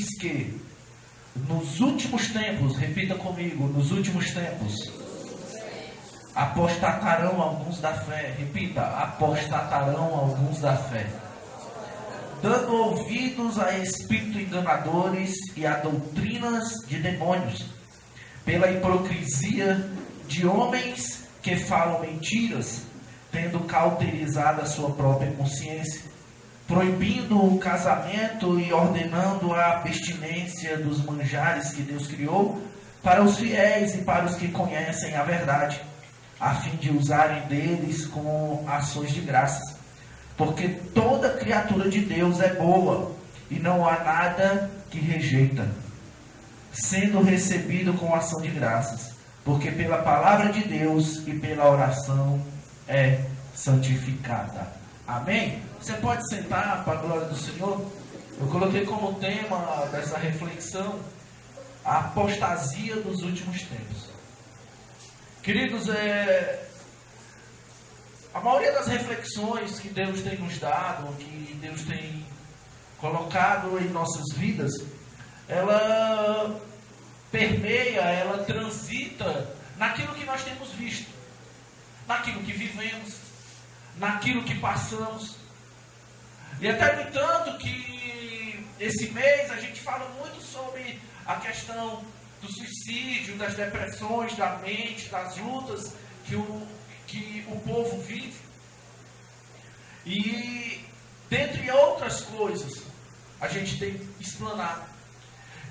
diz que nos últimos tempos, repita comigo, nos últimos tempos, apostatarão alguns da fé. Repita, apostatarão alguns da fé, dando ouvidos a espíritos enganadores e a doutrinas de demônios, pela hipocrisia de homens que falam mentiras, tendo cauterizado a sua própria consciência, proibindo o casamento e ordenando a abstinência dos manjares que Deus criou para os fiéis e para os que conhecem a verdade, a fim de usarem deles com ações de graças. Porque toda criatura de Deus é boa, e não há nada que rejeita, sendo recebido com ação de graças, porque pela palavra de Deus e pela oração é santificada. Amém? Você pode sentar para a glória do Senhor? Eu coloquei como tema dessa reflexão a apostasia dos últimos tempos. Queridos, a maioria das reflexões que Deus tem nos dado, que Deus tem colocado em nossas vidas, ela permeia, ela transita naquilo que nós temos visto, naquilo que vivemos, naquilo que passamos. E até no entanto que esse mês a gente fala muito sobre a questão do suicídio, das depressões, da mente, das lutas que o povo vive. E dentre outras coisas, a gente tem explanado.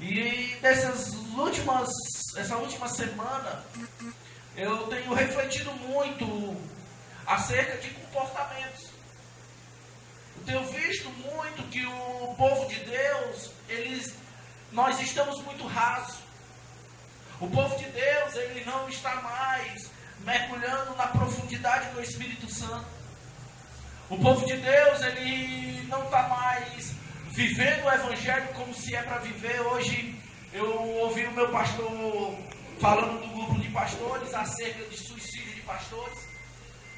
E essa última semana, eu tenho refletido muito acerca de comportamentos. Eu tenho visto muito que o povo de Deus, nós estamos muito rasos. O povo de Deus, ele não está mais mergulhando na profundidade do Espírito Santo. O povo de Deus, ele não está mais vivendo o Evangelho como se é para viver. Hoje eu ouvi o meu pastor falando do grupo de pastores acerca de suicídio de pastores.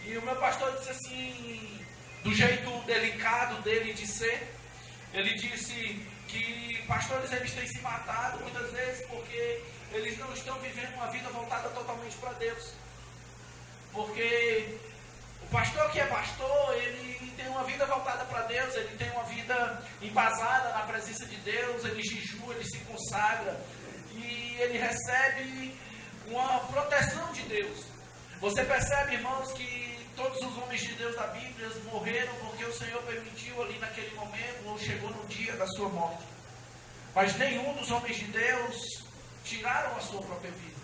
E o meu pastor disse assim, do jeito delicado dele de ser, ele disse que pastores eles têm se matado muitas vezes porque eles não estão vivendo uma vida voltada totalmente para Deus. Porque o pastor que é pastor, ele tem uma vida voltada para Deus, ele tem uma vida embasada na presença de Deus, ele jejua, ele se consagra e ele recebe uma proteção de Deus. Você percebe, irmãos, que todos os homens de Deus da Bíblia morreram porque o Senhor permitiu ali naquele momento, ou chegou no dia da sua morte. Mas nenhum dos homens de Deus tiraram a sua própria vida.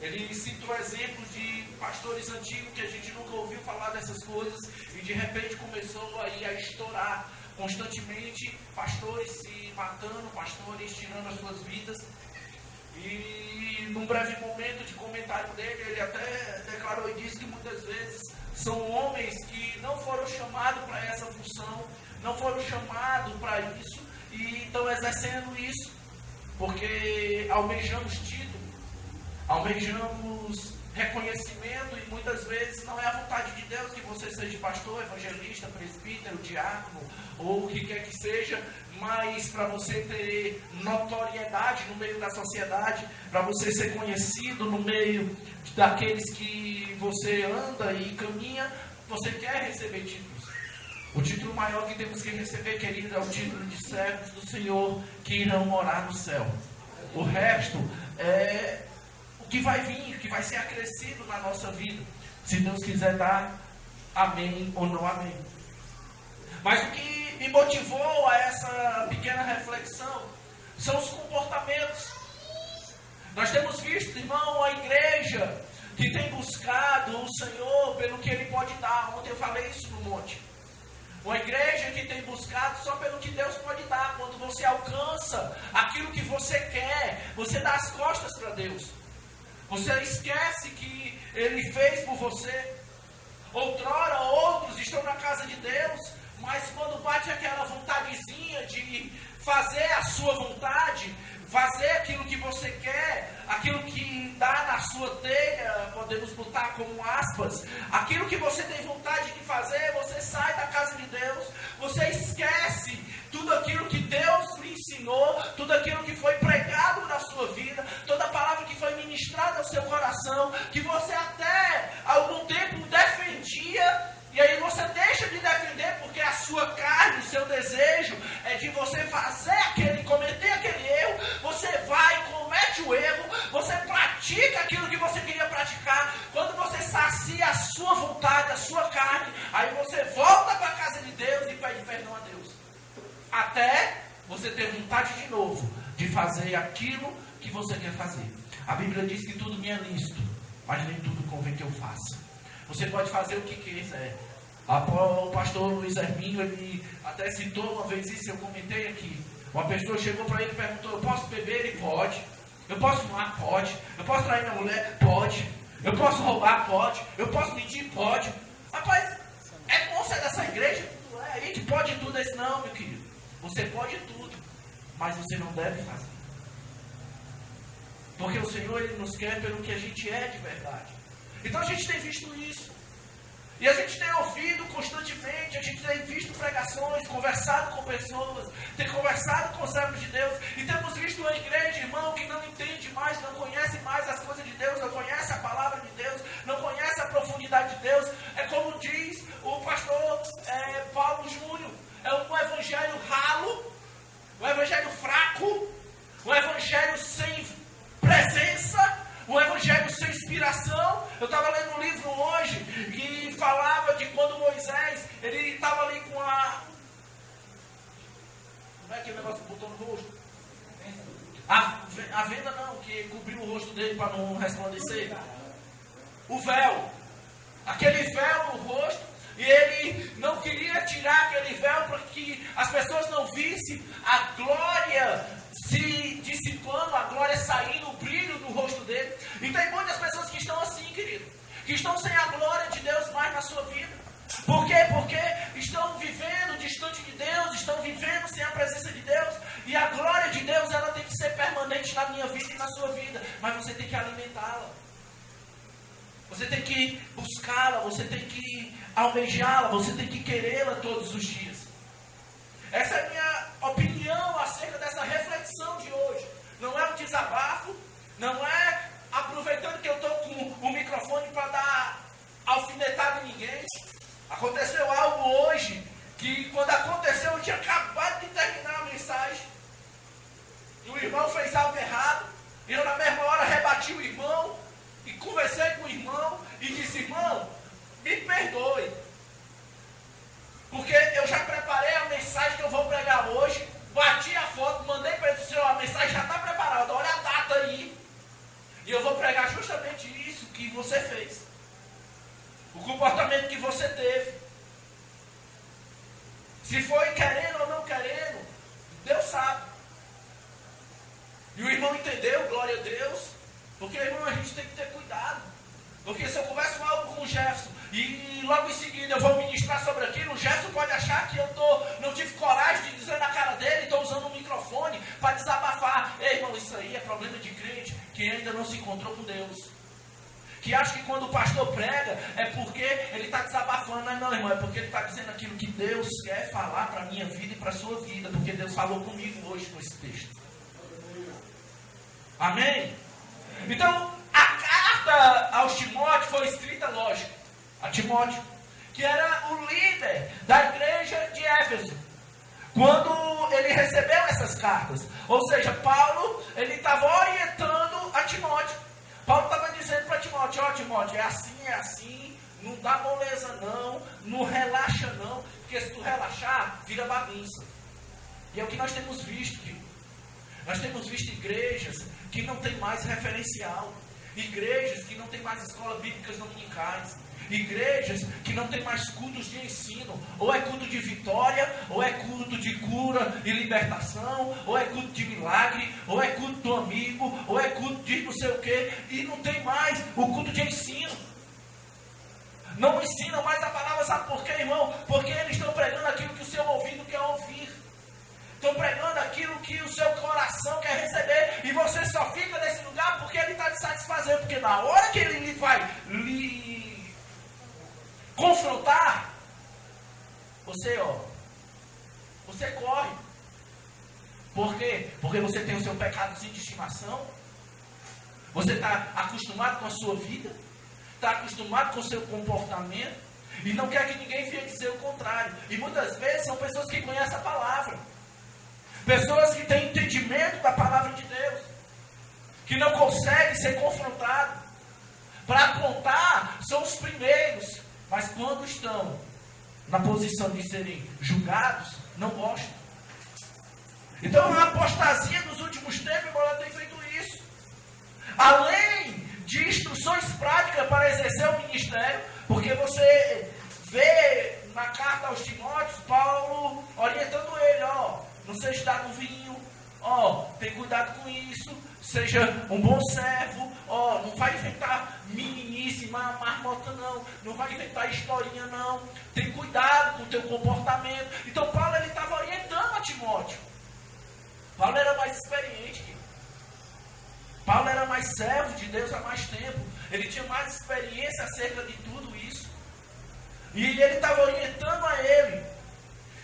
Ele cita o exemplo de pastores antigos que a gente nunca ouviu falar dessas coisas e de repente começou aí a estourar constantemente, pastores se matando, pastores tirando as suas vidas. E num breve momento de comentário dele, ele até declarou e disse que muitas vezes são homens que não foram chamados para essa função, não foram chamados para isso e estão exercendo isso porque almejamos título, almejamos reconhecimento e muitas vezes não é a vontade de Deus que você seja pastor, evangelista, presbítero, diácono ou o que quer que seja, mas para você ter notoriedade no meio da sociedade, para você ser conhecido no meio daqueles que você anda e caminha, você quer receber títulos. O título maior que temos que receber, querido, é o título de servos do Senhor que irão morar no céu. O resto é o que vai vir, que vai ser acrescido na nossa vida, se Deus quiser dar amém ou não amém. Mas o que me motivou a essa pequena reflexão são os comportamentos. Nós temos visto, irmão, a igreja que tem buscado o Senhor pelo que Ele pode dar. Ontem eu falei isso no monte. Uma igreja que tem buscado só pelo que Deus pode dar. Quando você alcança aquilo que você quer, você dá as costas para Deus. Você esquece que Ele fez por você. Outrora, outros estão na casa de Deus, mas quando bate aquela vontadezinha de fazer a sua vontade, fazer aquilo que você quer, aquilo que dá na sua telha, podemos botar como aspas, aquilo que você tem vontade de fazer, você sai da casa de Deus, você esquece tudo aquilo que Deus lhe ensinou. ensinou, tudo aquilo que foi pregado na sua vida, toda a palavra que foi ministrada ao seu coração, que você até algum tempo defendia, e aí você deixa de defender porque a sua carne, o seu desejo é de você cometer aquele erro, você vai, comete o erro, você pratica aquilo que você queria praticar. Quando você sacia a sua vontade, a sua carne, aí você volta para a casa de Deus e pede perdão a Deus. Até você ter vontade de novo de fazer aquilo que você quer fazer. A Bíblia diz que tudo me é lícito, mas nem tudo convém que eu faça. Você pode fazer o que quiser. O pastor Luiz Hermínio, ele até citou uma vez isso, eu comentei aqui. Uma pessoa chegou para ele e perguntou: eu posso beber? Ele pode. Eu posso fumar? Pode. Eu posso trair minha mulher? Pode. Eu posso roubar? Pode. Eu posso mentir? Pode. Rapaz, é bom ser dessa igreja? A gente pode tudo. Esse não, meu querido. Você pode tudo, mas você não deve fazer. Porque o Senhor, Ele nos quer pelo que a gente é de verdade. Então a gente tem visto isso. E a gente tem ouvido constantemente, a gente tem visto pregações, conversado com pessoas, tem conversado com servos de Deus, e temos visto uma igreja, irmão, que não entende mais, não conhece mais as coisas de Deus, não conhece a palavra de Deus, não conhece a profundidade de Deus. É como diz o pastor Paulo Júnior, é um evangelho ralo, um evangelho fraco, um evangelho sem presença, um evangelho sem inspiração. Eu estava lendo um livro hoje que falava de quando Moisés, ele estava ali com a... Como é aquele negócio que botou no rosto? A venda não, que cobriu o rosto dele para não resplandecer. O véu. Aquele véu no rosto. E ele não queria tirar aquele véu para que as pessoas não vissem a glória se dissipando, a glória saindo, o brilho do rosto dele. E tem muitas pessoas que estão assim, querido, que estão sem a glória de Deus mais na sua vida. Por quê? Porque estão vivendo distante de Deus, estão vivendo sem a presença de Deus. E a glória de Deus, ela tem que ser permanente na minha vida e na sua vida. Mas você tem que alimentá-la. Você tem que buscá-la, você tem que almejá-la, você tem que querê-la todos os dias. Essa é a minha opinião acerca dessa reflexão de hoje. Não é um desabafo, não é aproveitando que eu estou com o microfone para dar alfinetada em ninguém. Aconteceu algo hoje, que quando aconteceu eu tinha acabado de terminar a mensagem. E o irmão fez algo errado, e eu na mesma hora rebati o irmão, e conversei com o irmão, e disse: irmão, me perdoe. Porque eu já preparei a mensagem que eu vou pregar hoje, bati a foto, mandei para ele: senhor, a mensagem já está preparada, olha a data aí. E eu vou pregar justamente isso que você fez. O comportamento que você teve. Se foi querendo ou não querendo, Deus sabe. E o irmão entendeu, glória a Deus. Porque, irmão, a gente tem que ter cuidado. Porque se eu converso algo com o Jefferson e logo em seguida eu vou ministrar sobre aquilo, o Jefferson pode achar que eu não tive coragem de dizer na cara dele, estou usando um microfone para desabafar. Ei, irmão, isso aí é problema de crente que ainda não se encontrou com Deus. Que acha que quando o pastor prega é porque ele está desabafando. Não, irmão, é porque ele está dizendo aquilo que Deus quer falar para a minha vida e para a sua vida. Porque Deus falou comigo hoje com esse texto. Amém? Então, a carta aos Timóteo foi escrita, lógico, a Timóteo, que era o líder da igreja de Éfeso, quando ele recebeu essas cartas. Ou seja, Paulo, ele estava orientando a Timóteo. Paulo estava dizendo para Timóteo: ó, Timóteo, é assim, não dá moleza não relaxa não, porque se tu relaxar, vira bagunça. E é o que nós temos visto, querido. Nós temos visto igrejas que não tem mais referencial, igrejas que não tem mais escolas bíblicas dominicais, igrejas que não tem mais cultos de ensino, ou é culto de vitória, ou é culto de cura e libertação, ou é culto de milagre, ou é culto do amigo, ou é culto de não sei o que, e não tem mais o culto de ensino. Não ensinam mais a palavra, sabe por quê, irmão? Porque eles estão pregando aquilo que o seu ouvido quer ouvir. Estão pregando aquilo que o seu coração quer receber. E você só fica nesse lugar porque ele está te satisfazendo. Porque na hora que ele vai lhe confrontar, você corre. Por quê? Porque você tem o seu pecadozinho de estimação. Você está acostumado com a sua vida. Está acostumado com o seu comportamento. E não quer que ninguém venha dizer o contrário. E muitas vezes são pessoas que conhecem a palavra. Pessoas que têm entendimento da palavra de Deus. Que não conseguem ser confrontados. Para apontar, são os primeiros. Mas quando estão na posição de serem julgados, não gostam. Então a apostasia dos últimos tempos, ela tem feito isso. Além de instruções práticas para exercer o ministério, porque você vê na carta aos Timóteos, Paulo orientando ele, não seja dado vinho, tem cuidado com isso, seja um bom servo, não vai inventar meninice, marmota não vai inventar historinha não, tem cuidado com o teu comportamento. Então Paulo ele estava orientando a Timóteo. Paulo era mais experiente. Paulo era mais servo de Deus há mais tempo. Ele tinha mais experiência acerca de tudo isso. E ele estava orientando a ele.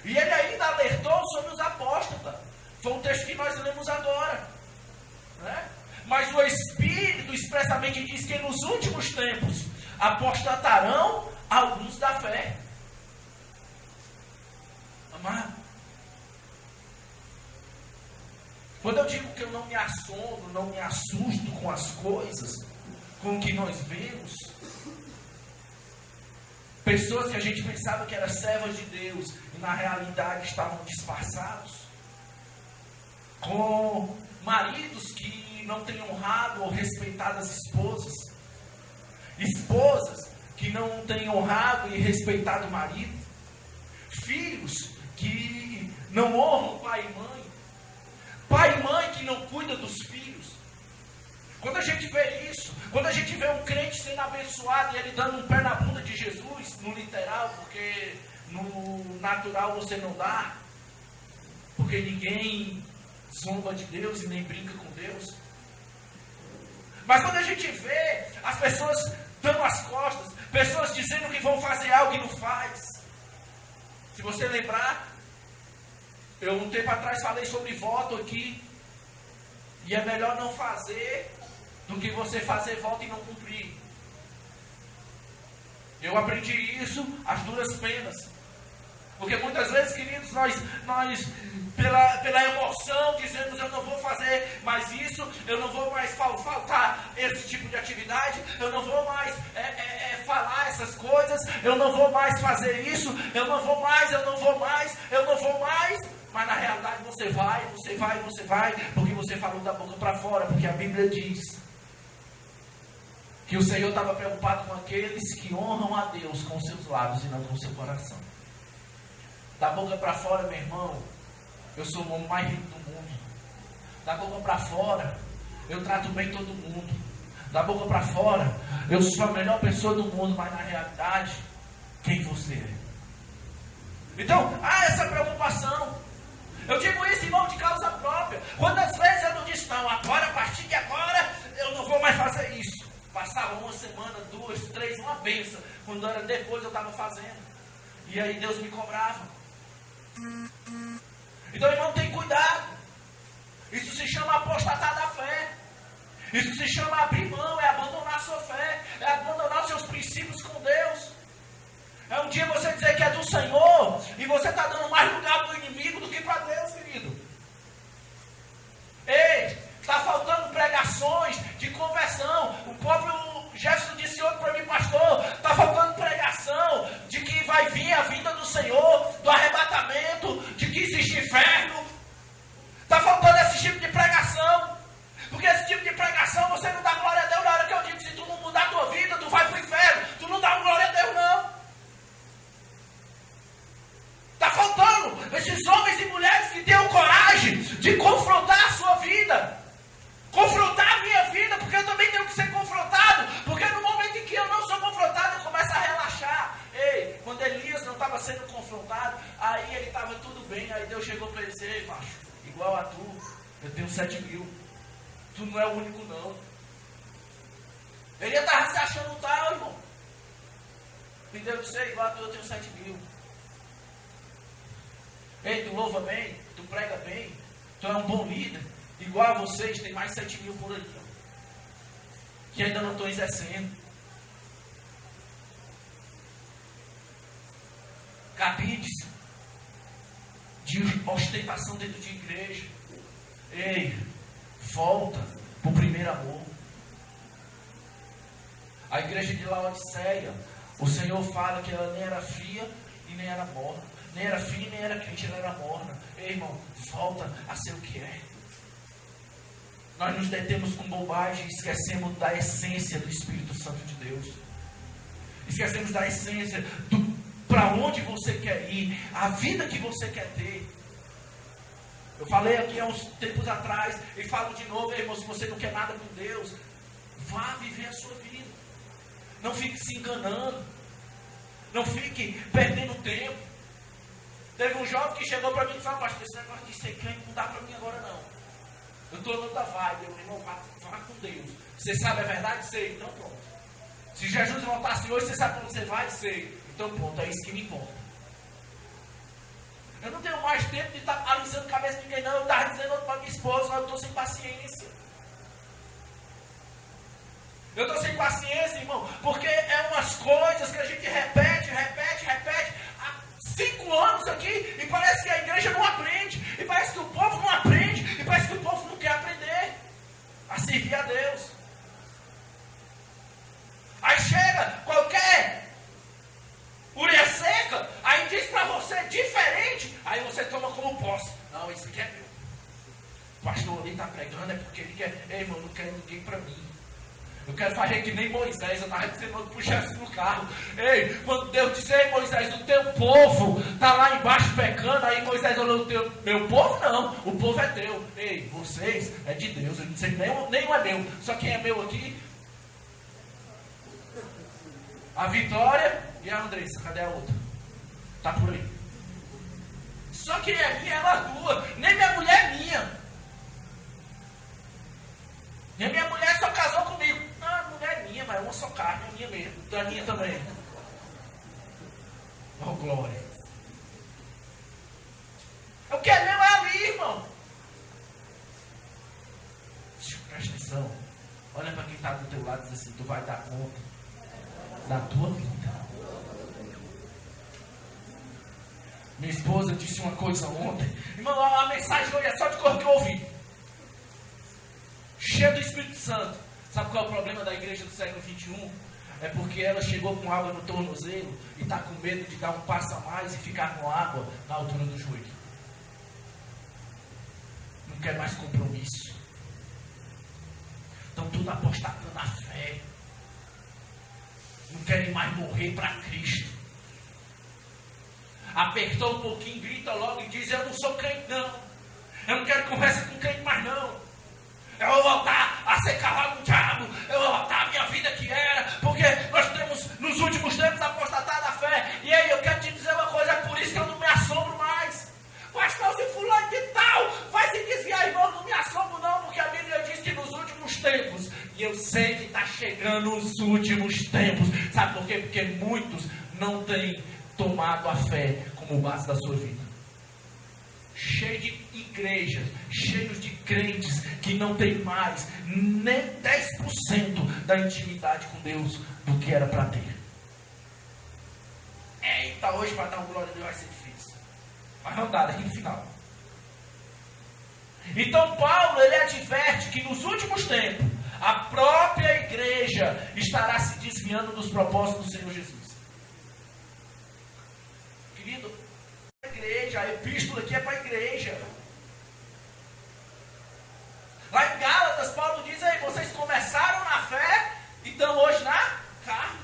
E ele ainda alertou sobre os apóstatas. Foi um texto que nós lemos agora. Né? Mas o Espírito expressamente diz que nos últimos tempos apostatarão alguns da fé. Amado. Quando eu digo que eu não me assombro, não me assusto com as coisas, com o que nós vemos, pessoas que a gente pensava que eram servas de Deus e na realidade estavam disfarçados, com maridos que não têm honrado ou respeitado as esposas, esposas que não têm honrado e respeitado o marido, filhos que não honram pai e mãe, pai e mãe que não cuidam dos filhos. Quando a gente vê isso, quando a gente vê um crente sendo abençoado e ele dando um pé na bunda de Jesus, no literal, porque no natural você não dá, porque ninguém zomba de Deus e nem brinca com Deus. Mas quando a gente vê as pessoas dando as costas, pessoas dizendo que vão fazer algo e não faz. Se você lembrar, eu um tempo atrás falei sobre voto aqui. E é melhor não fazer do que você fazer voto e não cumprir. Eu aprendi isso às duras penas. Porque muitas vezes, queridos, nós pela emoção, dizemos eu não vou fazer mais isso, eu não vou mais faltar esse tipo de atividade, eu não vou mais falar essas coisas, eu não vou mais fazer isso, eu não vou mais. Mas na realidade você vai, porque você falou da boca para fora, porque a Bíblia diz que o Senhor estava preocupado com aqueles que honram a Deus com seus lábios e não com seu coração. Da boca para fora, meu irmão, eu sou o homem mais rico do mundo. Da boca para fora, eu trato bem todo mundo. Da boca para fora, eu sou a melhor pessoa do mundo, mas na realidade, quem você é? Então, há essa preocupação. Eu digo isso, irmão, de causa própria. Quantas vezes eu não disse, não, agora, a partir de agora, eu não vou mais fazer isso. Passava uma semana, 2, 3, uma benção. Quando era depois eu estava fazendo. E aí Deus me cobrava. Então, irmão, tem cuidado. Isso se chama apostatar da fé. Isso se chama abrir mão, é abandonar a sua fé, é abandonar os seus princípios com Deus. É um dia você dizer que é do Senhor e você está dando mais lugar para o inimigo do que para Deus, querido. Ei, está faltando pregações de conversão. O próprio Jefferson disse ontem para mim, pastor, está faltando pregação de que vai vir a vinda do Senhor, do arrebatamento, de que existe inferno. Está faltando esse tipo de pregação. Porque esse tipo de pregação você não dá glória a Deus na hora que eu digo, se tu não mudar a tua vida, tu vai para o inferno. Tu não dá glória a Deus, não. Está faltando esses homens e mulheres que tenham coragem de confrontar a sua vida. Confrontar a minha vida, porque eu também tenho que ser confrontado. Porque no momento em que eu não sou confrontado, eu começo a relaxar. Ei, quando Elias não estava sendo confrontado, aí ele estava tudo bem. Aí Deus chegou para ele e disse, ei, macho, igual a tu, eu tenho 7.000. Tu não é o único, não. Ele estava se achando tal, irmão. E Deus disse, igual a tu, eu tenho 7.000. Ei, tu louva bem, tu prega bem, Tu é um bom líder. Igual a vocês, tem mais 7 mil por aí, ó, que ainda não estão exercendo. Cabides de ostentação dentro de igreja. Ei, volta para o primeiro amor. A igreja de Laodiceia, o Senhor fala que ela nem era fria e nem era morna. Nem era fria e nem era quente, ela era morna. Ei, irmão, volta a ser o que é. Nós nos detemos com bobagem e esquecemos da essência do Espírito Santo de Deus. Esquecemos da essência para onde você quer ir, a vida que você quer ter. Eu falei aqui há uns tempos atrás e falo de novo, irmão, se você não quer nada com Deus, vá viver a sua vida. Não fique se enganando. Não fique perdendo tempo. Teve um jovem que chegou para mim e falou: pastor, esse negócio de ser crente não dá para mim agora não. Eu estou dando a vibe. Eu, irmão, vá com Deus. Você sabe a verdade? Sei. Então pronto. Se Jesus voltasse hoje, você sabe quando você vai? Sei. Então pronto, é isso que me importa. Eu não tenho mais tempo de estar alisando a cabeça de ninguém não. Eu estava dizendo para minha esposa: eu estou sem paciência. Eu estou sem paciência, irmão, porque é umas coisas que a gente repete há 5 anos aqui, e parece que a igreja não aprende, e parece que o povo não aprende, e parece que o povo não quer aprender a servir a Deus. Aí chega qualquer ureia seca, aí diz para você diferente, aí você toma como posse. Não, isso aqui é meu. O pastor ali está pregando, é porque ele quer. Ei, irmão, não quero ninguém para mim. Eu quero fazer que nem Moisés. Eu estava dizendo para o chefe no carro. Ei, quando Deus disse: ei, Moisés, o teu povo está lá embaixo pecando. Aí Moisés olhou: meu povo não, o povo é teu. Ei, vocês é de Deus. Eu não sei, nenhum é meu. Só quem é meu aqui? A Vitória e a Andressa. Cadê a outra? Está por aí. Só quem é minha é ela tua. Nem minha mulher é minha. E a minha mulher só casou comigo. Não, a mulher é minha, mas é uma só carne, é minha mesmo. Então é minha também. Oh, glória. O que é meu é ali, irmão. Presta atenção. Olha para quem está do teu lado e diz assim: tu vai dar conta da tua vida. Minha esposa disse uma coisa ontem. Irmão, a mensagem hoje é só de cor que eu ouvi. Cheio do Espírito Santo. Sabe qual é o problema da igreja do século XXI? É porque ela chegou com água no tornozelo e está com medo de dar um passo a mais e ficar com água na altura do joelho. Não quer mais compromisso. Estão tudo apostando na fé. Não querem mais morrer para Cristo. Apertou um pouquinho, grita logo e diz: eu não sou crente não. Eu não quero conversa com crente mais não. Eu vou voltar a ser cavalo do diabo. Eu vou voltar a minha vida que era. Porque nós temos, nos últimos tempos, apostatado a fé. E aí eu quero te dizer uma coisa: é por isso que eu não me assombro mais. Pastor, se fulano de tal vai se desviar, irmão, não me assombro não. Porque a Bíblia diz que nos últimos tempos, e eu sei que está chegando os últimos tempos. Sabe por quê? Porque muitos não têm tomado a fé como base da sua vida. Cheio de igrejas, cheios de crentes que não tem mais nem 10% da intimidade com Deus do que era para ter. Eita, hoje para dar um glória a Deus vai ser difícil. Mas vamos dar daqui no final. Então Paulo, ele adverte que nos últimos tempos a própria igreja estará se desviando dos propósitos do Senhor Jesus. Querido, igreja, a epístola aqui é para a igreja. Lá em Gálatas, Paulo diz: aí, vocês começaram na fé e estão hoje na carne.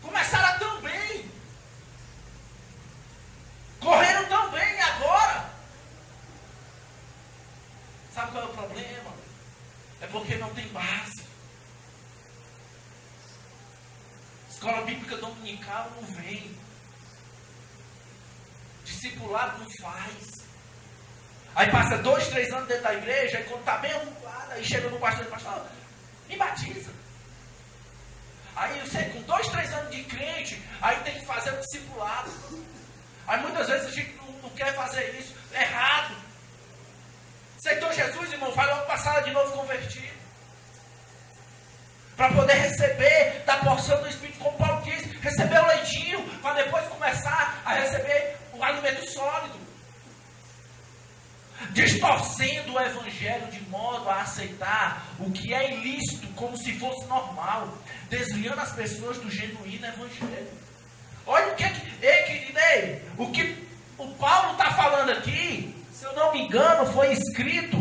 Começaram tão bem, correram tão bem, e agora? Sabe qual é o problema? É porque não tem base. Escola bíblica dominical não vem. Discipulado não faz. Aí passa 2, 3 anos dentro da igreja, e quando está bem ocupado, aí chega no pastor e diz: pastor, me batiza. Aí você com 2, 3 anos de crente, aí tem que fazer o discipulado. Aí muitas vezes a gente não quer fazer isso. É errado. Aceitou Jesus, irmão, vai logo para a sala de novo convertido. Para poder receber da porção do Espírito, como Paulo diz, receber o leitinho, para depois começar a receber o alimento sólido. Distorcendo o Evangelho de modo a aceitar o que é ilícito como se fosse normal, desviando as pessoas do genuíno Evangelho. Olha o que o que o Paulo está falando aqui, se eu não me engano, foi escrito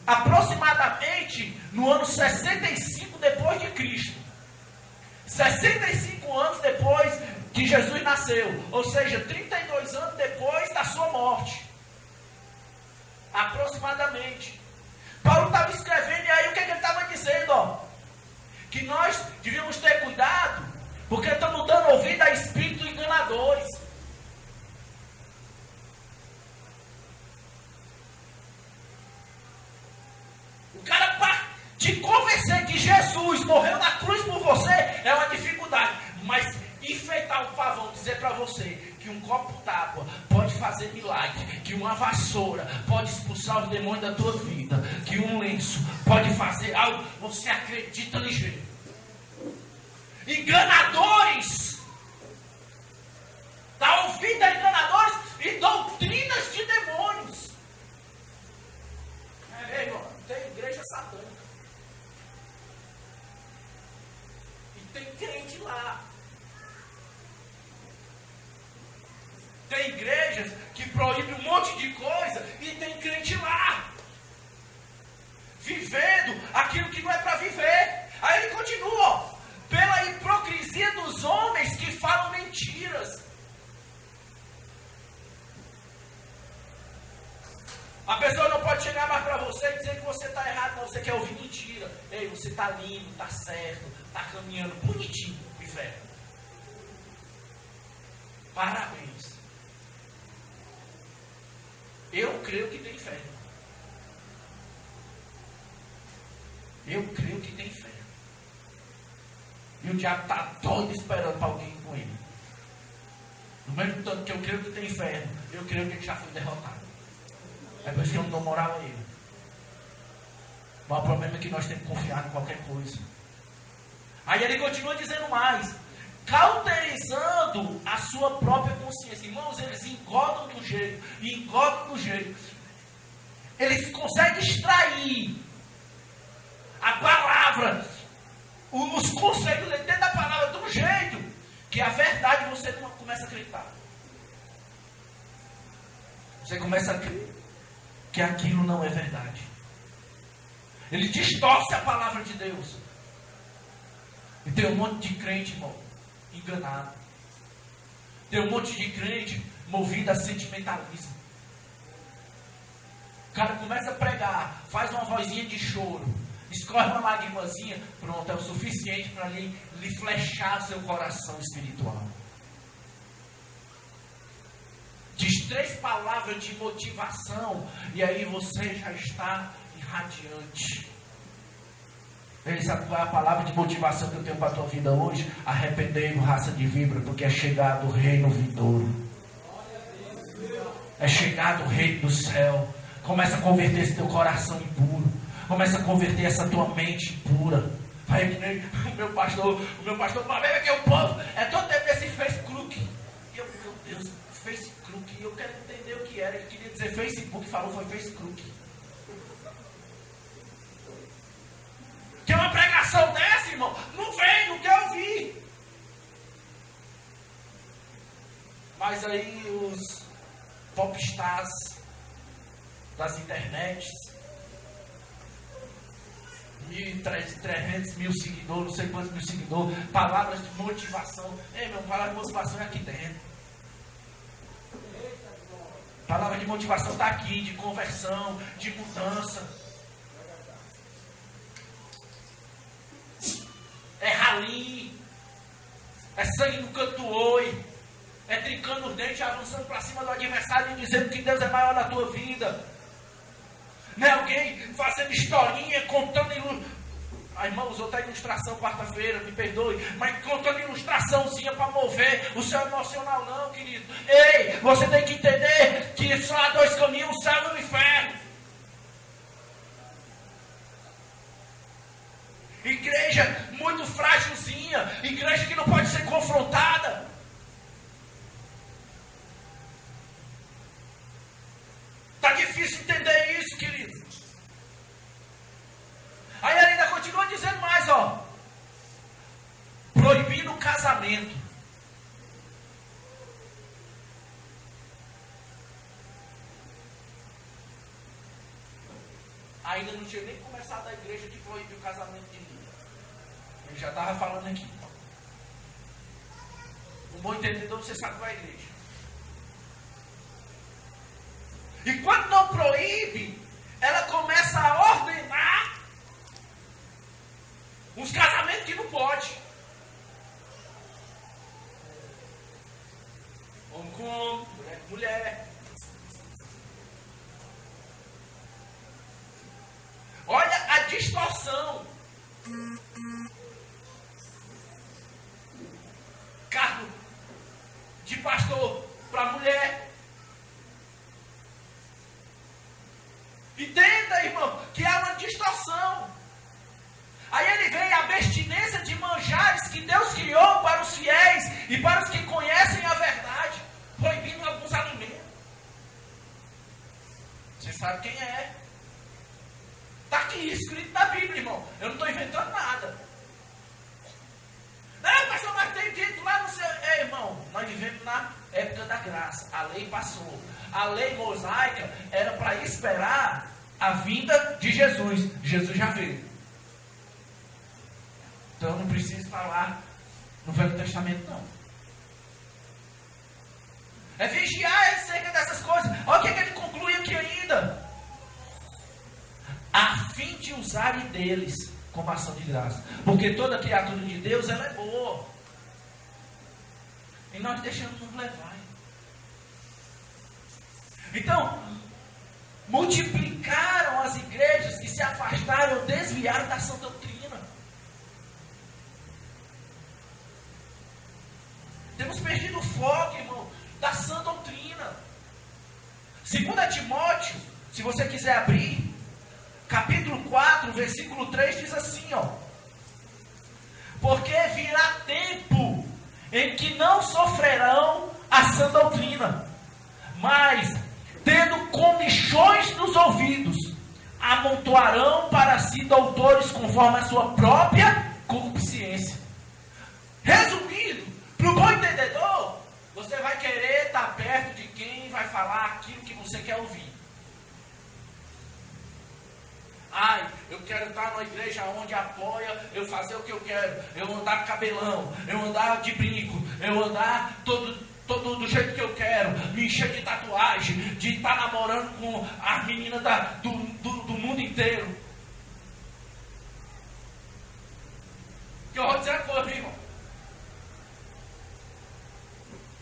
aproximadamente no ano 65 depois de Cristo. 65 anos depois que Jesus nasceu, ou seja, 32 anos depois da sua morte. Aproximadamente. Paulo estava escrevendo, e aí o que ele estava dizendo? Que nós devíamos ter cuidado, porque estamos dando ouvido a espíritos enganadores. O cara, para te convencer que Jesus morreu na cruz por você, é uma dificuldade. Mas enfeitar o pavão, dizer para você que um copo d'água pode fazer milagre, que uma vassoura pode expulsar os demônios da tua vida, que um lenço pode fazer algo, você acredita ligeiro. Enganadores, dá ouvido a enganadores e doutrinas de demônios. Irmão, tem igreja satânica e tem crente lá. Tem igrejas que proíbem um monte de coisa e tem crente lá, vivendo aquilo que não é para viver. Aí ele continua, pela hipocrisia dos homens que falam mentiras. A pessoa não pode chegar mais para você e dizer que você está errado, não, você quer ouvir mentira. Ei, você está lindo, está certo, está caminhando bonitinho pro inferno. Parabéns. Eu creio que tem inferno. Eu creio que tem inferno. E o diabo está todo esperando para alguém ir com ele. No mesmo tanto que eu creio que tem inferno, eu creio que ele já foi derrotado. É por isso que eu não dou moral a ele. Mas o problema é que nós temos que confiar em qualquer coisa. Aí ele continua dizendo mais. Cauterizando a sua própria consciência. Irmãos, eles engodam do jeito. Eles conseguem extrair a palavra, os conceitos dentro da palavra de um jeito que a verdade você começa a acreditar. Você começa a crer que aquilo não é verdade. Ele distorce a palavra de Deus. E tem um monte de crente, irmão, enganado. Tem um monte de crente movido a sentimentalismo. O cara começa a pregar, faz uma vozinha de choro, escorre uma lagrimazinha, pronto, é o suficiente para lhe flechar seu coração espiritual. Diz 3 palavras de motivação e aí você já está irradiante. Sabe qual é a palavra de motivação que eu tenho para a tua vida hoje? Arrependei-vos, raça de víbora, porque é chegado o reino vindouro. É chegado o reino do céu. Começa a converter esse teu coração impuro. Começa a converter essa tua mente impura. Vai que nem o meu pastor, uma vez que o povo é todo tempo desse Facebook. E eu, meu Deus, Facebook, eu quero entender o que era. Ele queria dizer Facebook, falou foi Facebook. Quer uma pregação dessa, irmão? Não vem, não quer ouvir. Mas aí os popstars das internets, 1.300 mil seguidores, não sei quantos mil seguidores, palavras de motivação. Ei, meu, palavra de motivação é aqui dentro. Palavra de motivação está aqui, de conversão, de mudança. É rali, é sangue no canto oi, é trincando os dentes, avançando para cima do adversário e dizendo que Deus é maior na tua vida. Não é alguém fazendo historinha, contando A irmã usou até ilustração quarta-feira, me perdoe, mas contando ilustraçãozinha para mover o seu emocional, não, querido. Ei, você tem que entender que só há dois caminhos, o céu e o inferno. Igreja muito frágilzinha, igreja que não pode ser confrontada. Está difícil entender isso, querido. Aí ele ainda continua dizendo mais, ó. Proibindo o casamento. Ainda não tinha nem começado a igreja que proibiu o casamento de ninguém. Ele já estava falando aqui. Um bom entendedor, você sabe qual é a igreja. E quando não proíbe, ela começa a ordenar uns casamentos que não pode. Homem com homem, mulher com mulher. Olha a distorção. Cargo de pastor para mulher. Entenda, irmão, que há uma distorção. Aí ele vem a abstinência de manjares que Deus criou para os fiéis e para os que conhecem a verdade, proibindo alguns alimentos. Você sabe quem é? Está aqui escrito na Bíblia, irmão. Eu não estou inventando nada. Não, pastor, mas tem dito lá no seu... Ei, irmão, nós vivemos na época da graça. A lei passou. A lei mosaica era para esperar a vinda de Jesus. Jesus já veio. Então não preciso falar no Velho Testamento, não. É vigiar acerca dessas coisas. Olha o que ele conclui aqui ainda. A fim de usarem deles como ação de graça. Porque toda criatura de Deus, ela é boa. E nós deixamos nos levar. Então, multiplicaram as igrejas que se afastaram ou desviaram da sã doutrina. Temos perdido o foco, irmão, da sã doutrina. 2 Timóteo, se você quiser abrir, capítulo 4, versículo 3 diz assim, ó. Porque virá tempo em que não sofrerão a sã doutrina, mas, tendo comichões nos ouvidos, amontoarão para si doutores conforme a sua própria concupiscência. Resumindo, para o bom entendedor, você vai querer estar perto de quem vai falar aquilo que você quer ouvir. Ai, eu quero estar numa igreja onde apoia eu fazer o que eu quero. Eu andar cabelão, eu andar de brinco, eu andar todo do jeito que eu quero, me encher de tatuagem, de estar namorando com as meninas do mundo inteiro. Que eu vou dizer uma coisa, irmão.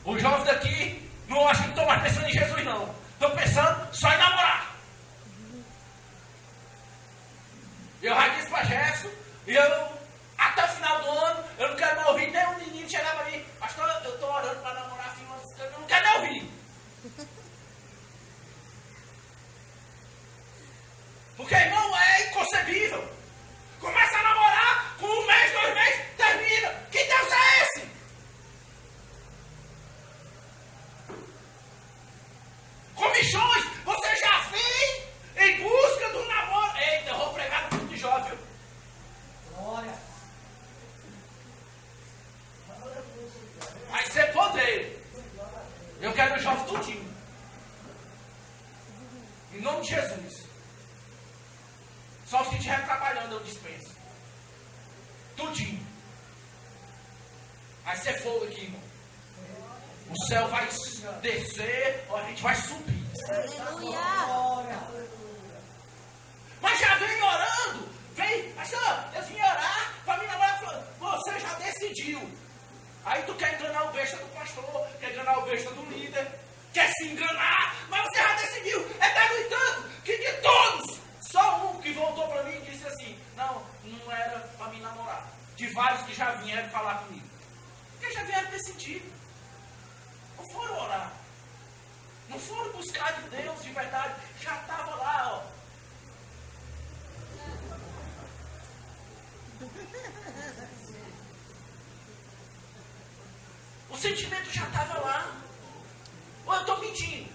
Os jovens daqui não acham que estão mais pensando em Jesus, não. Estão pensando só em namorar. Eu já disse para Gerson, e eu, até o final do ano, eu não quero mais ouvir nem um menino chegar para mim. Pastor, eu estou orando para namorar assim, eu não quero nem ouvir. Porque, irmão, é inconcebível. Começa a namorar, com 1 mês, 2 meses, termina. Que Deus é esse? Comichões, você já vem em busca do namoro. Eita, eu vou pregar no grupo de jovem. Glória. Vai ser poder. Eu quero o jovem tudinho. Em nome de Jesus. Só se estiver trabalhando, eu dispenso. Tudinho. Vai ser fogo aqui, irmão. O céu vai descer, a gente vai subir. Aleluia. Mas já vem orando. Vem, pastor, eu vim orar para me namorar. Você já decidiu. Aí tu quer enganar o besta do pastor, quer enganar o besta do líder, quer se enganar, mas você já decidiu. É perguntando que de todos, só um que voltou para mim e disse assim, não era de vários que já vieram falar comigo. Porque já vieram decidir. Não foram orar. Não foram buscar de Deus de verdade. Já estava lá, ó. O sentimento já estava lá. Ou eu estou mentindo?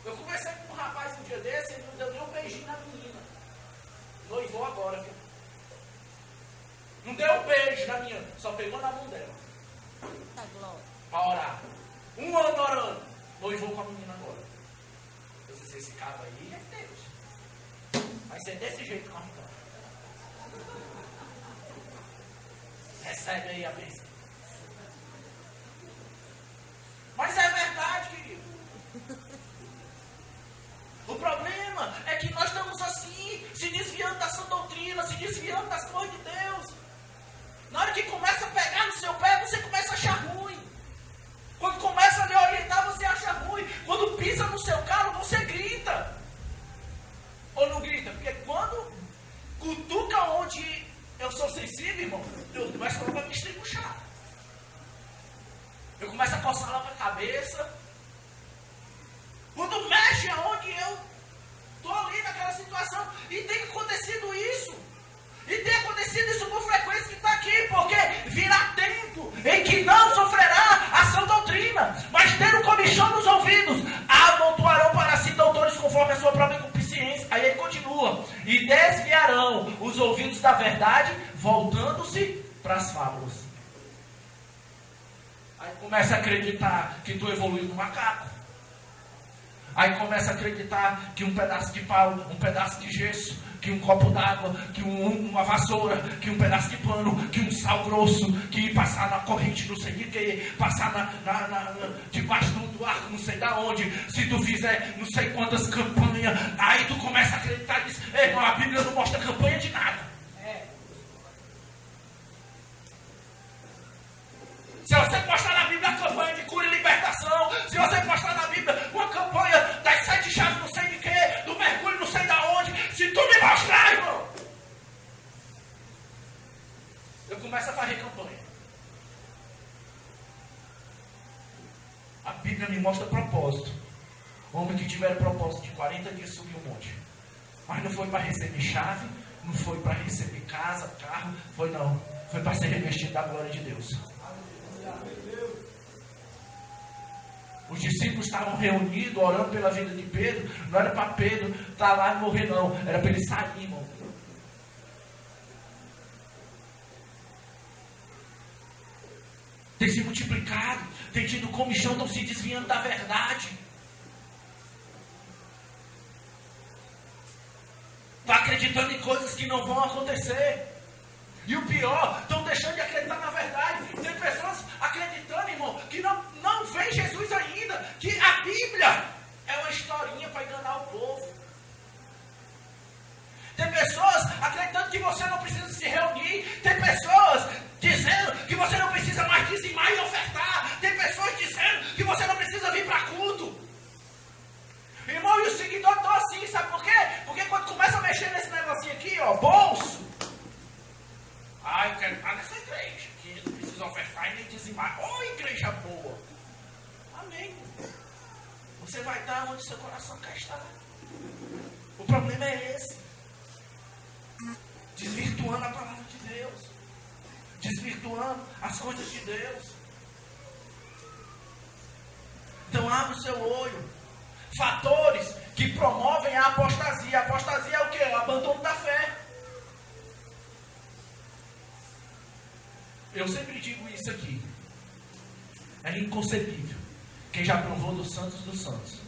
Eu conversei com um rapaz um dia desse, ele não deu nem um beijinho na menina. Noivou agora, viu? Não deu um beijo na menina, só pegou na mão dela. Para orar. 1 ano orando. Noivou com a menina agora. Eu disse, esse cara aí é Deus. Vai ser desse jeito com a menina. Recebe aí a bênção. Mas é verdade, querido. O problema é que nós estamos assim, se desviando da sã doutrina, se desviando das coisas de Deus. Na hora que começa a pegar no seu pé, você começa a achar ruim. Quando começa a lhe orientar, você acha ruim. Quando pisa no seu carro, você grita. Ou não grita? Porque quando cutuca onde eu sou sensível, irmão, eu começo a colocar me estribuchar. Eu começo a coçar lá a cabeça. Quando mexe aonde eu estou ali naquela situação. E tem acontecido isso. E tem acontecido isso com frequência que está aqui. Porque virá tempo em que não sofrerá a sã doutrina. Mas tendo comichão nos ouvidos, amontoarão para si doutores conforme a sua própria concupiscência. Aí ele continua. E desviarão os ouvidos da verdade, voltando-se para as fábulas. Aí começa a acreditar que tu evoluiu no macaco. Aí começa a acreditar que um pedaço de pau, um pedaço de gesso, que um copo d'água, que uma vassoura, que um pedaço de pano, que um sal grosso, que passar na corrente não sei de que, passar debaixo do arco não sei da onde, se tu fizer não sei quantas campanhas, aí tu começa a acreditar nisso. Ei, irmão, a Bíblia não mostra campanha de nada. Se você mostrar na Bíblia a campanha de cura e libertação, se você mostrar na Bíblia uma campanha das 7 chaves não sei de quê, do mergulho não sei da onde, se tu me mostrar, irmão, eu começo a fazer campanha. A Bíblia me mostra propósito. Homem que tiver propósito de 40 dias subir o monte. Mas não foi para receber chave, não foi para receber casa, carro, foi não. Foi para ser revestido da glória de Deus. Os discípulos estavam reunidos, orando pela vida de Pedro. Não era para Pedro estar lá e morrer, não. Era para ele sair, irmão. Tem se multiplicado, tem tido comichão, estão se desviando da verdade. Está acreditando em coisas que não vão acontecer. E o pior, estão deixando de acreditar na verdade. Tem pessoas acreditando, irmão, que não vê Jesus ainda. Que a Bíblia é uma historinha para enganar o povo. Tem pessoas acreditando que você não precisa se reunir. Tem pessoas dizendo que você não precisa mais dizimar e ofertar. Tem pessoas dizendo que você não precisa vir para culto. Irmão, e os seguidores estão assim, sabe por quê? Porque quando começa a mexer nesse negocinho aqui, ó, bolso. Ah, eu quero estar nessa igreja, que não precisa ofertar e nem dizimar. Oh, igreja boa. Amém. Você vai estar onde seu coração quer estar. O problema é esse. Desvirtuando a palavra de Deus. Desvirtuando as coisas de Deus. Então abre o seu olho. Fatores que promovem a apostasia. A apostasia é o quê? O abandono da fé. Eu sempre digo isso aqui. É inconcebível. Quem já provou dos santos,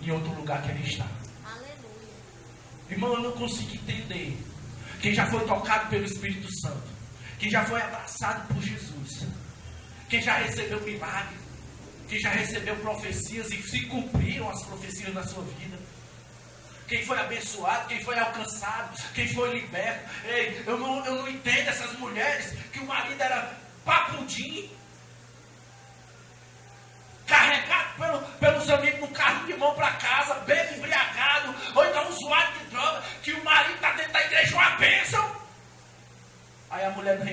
em outro lugar que ele está. Aleluia. Irmão, eu não consigo entender. Quem já foi tocado pelo Espírito Santo. Quem já foi abraçado por Jesus. Quem já recebeu milagre. Quem já recebeu profecias e se cumpriram as profecias na sua vida. Quem foi abençoado, quem foi alcançado, quem foi liberto. Ei, eu não entendo essas mulheres que o marido era papudim, carregado pelos amigos no carro de mão para casa, bem embriagado, ou então usuário de droga, que o marido está dentro da igreja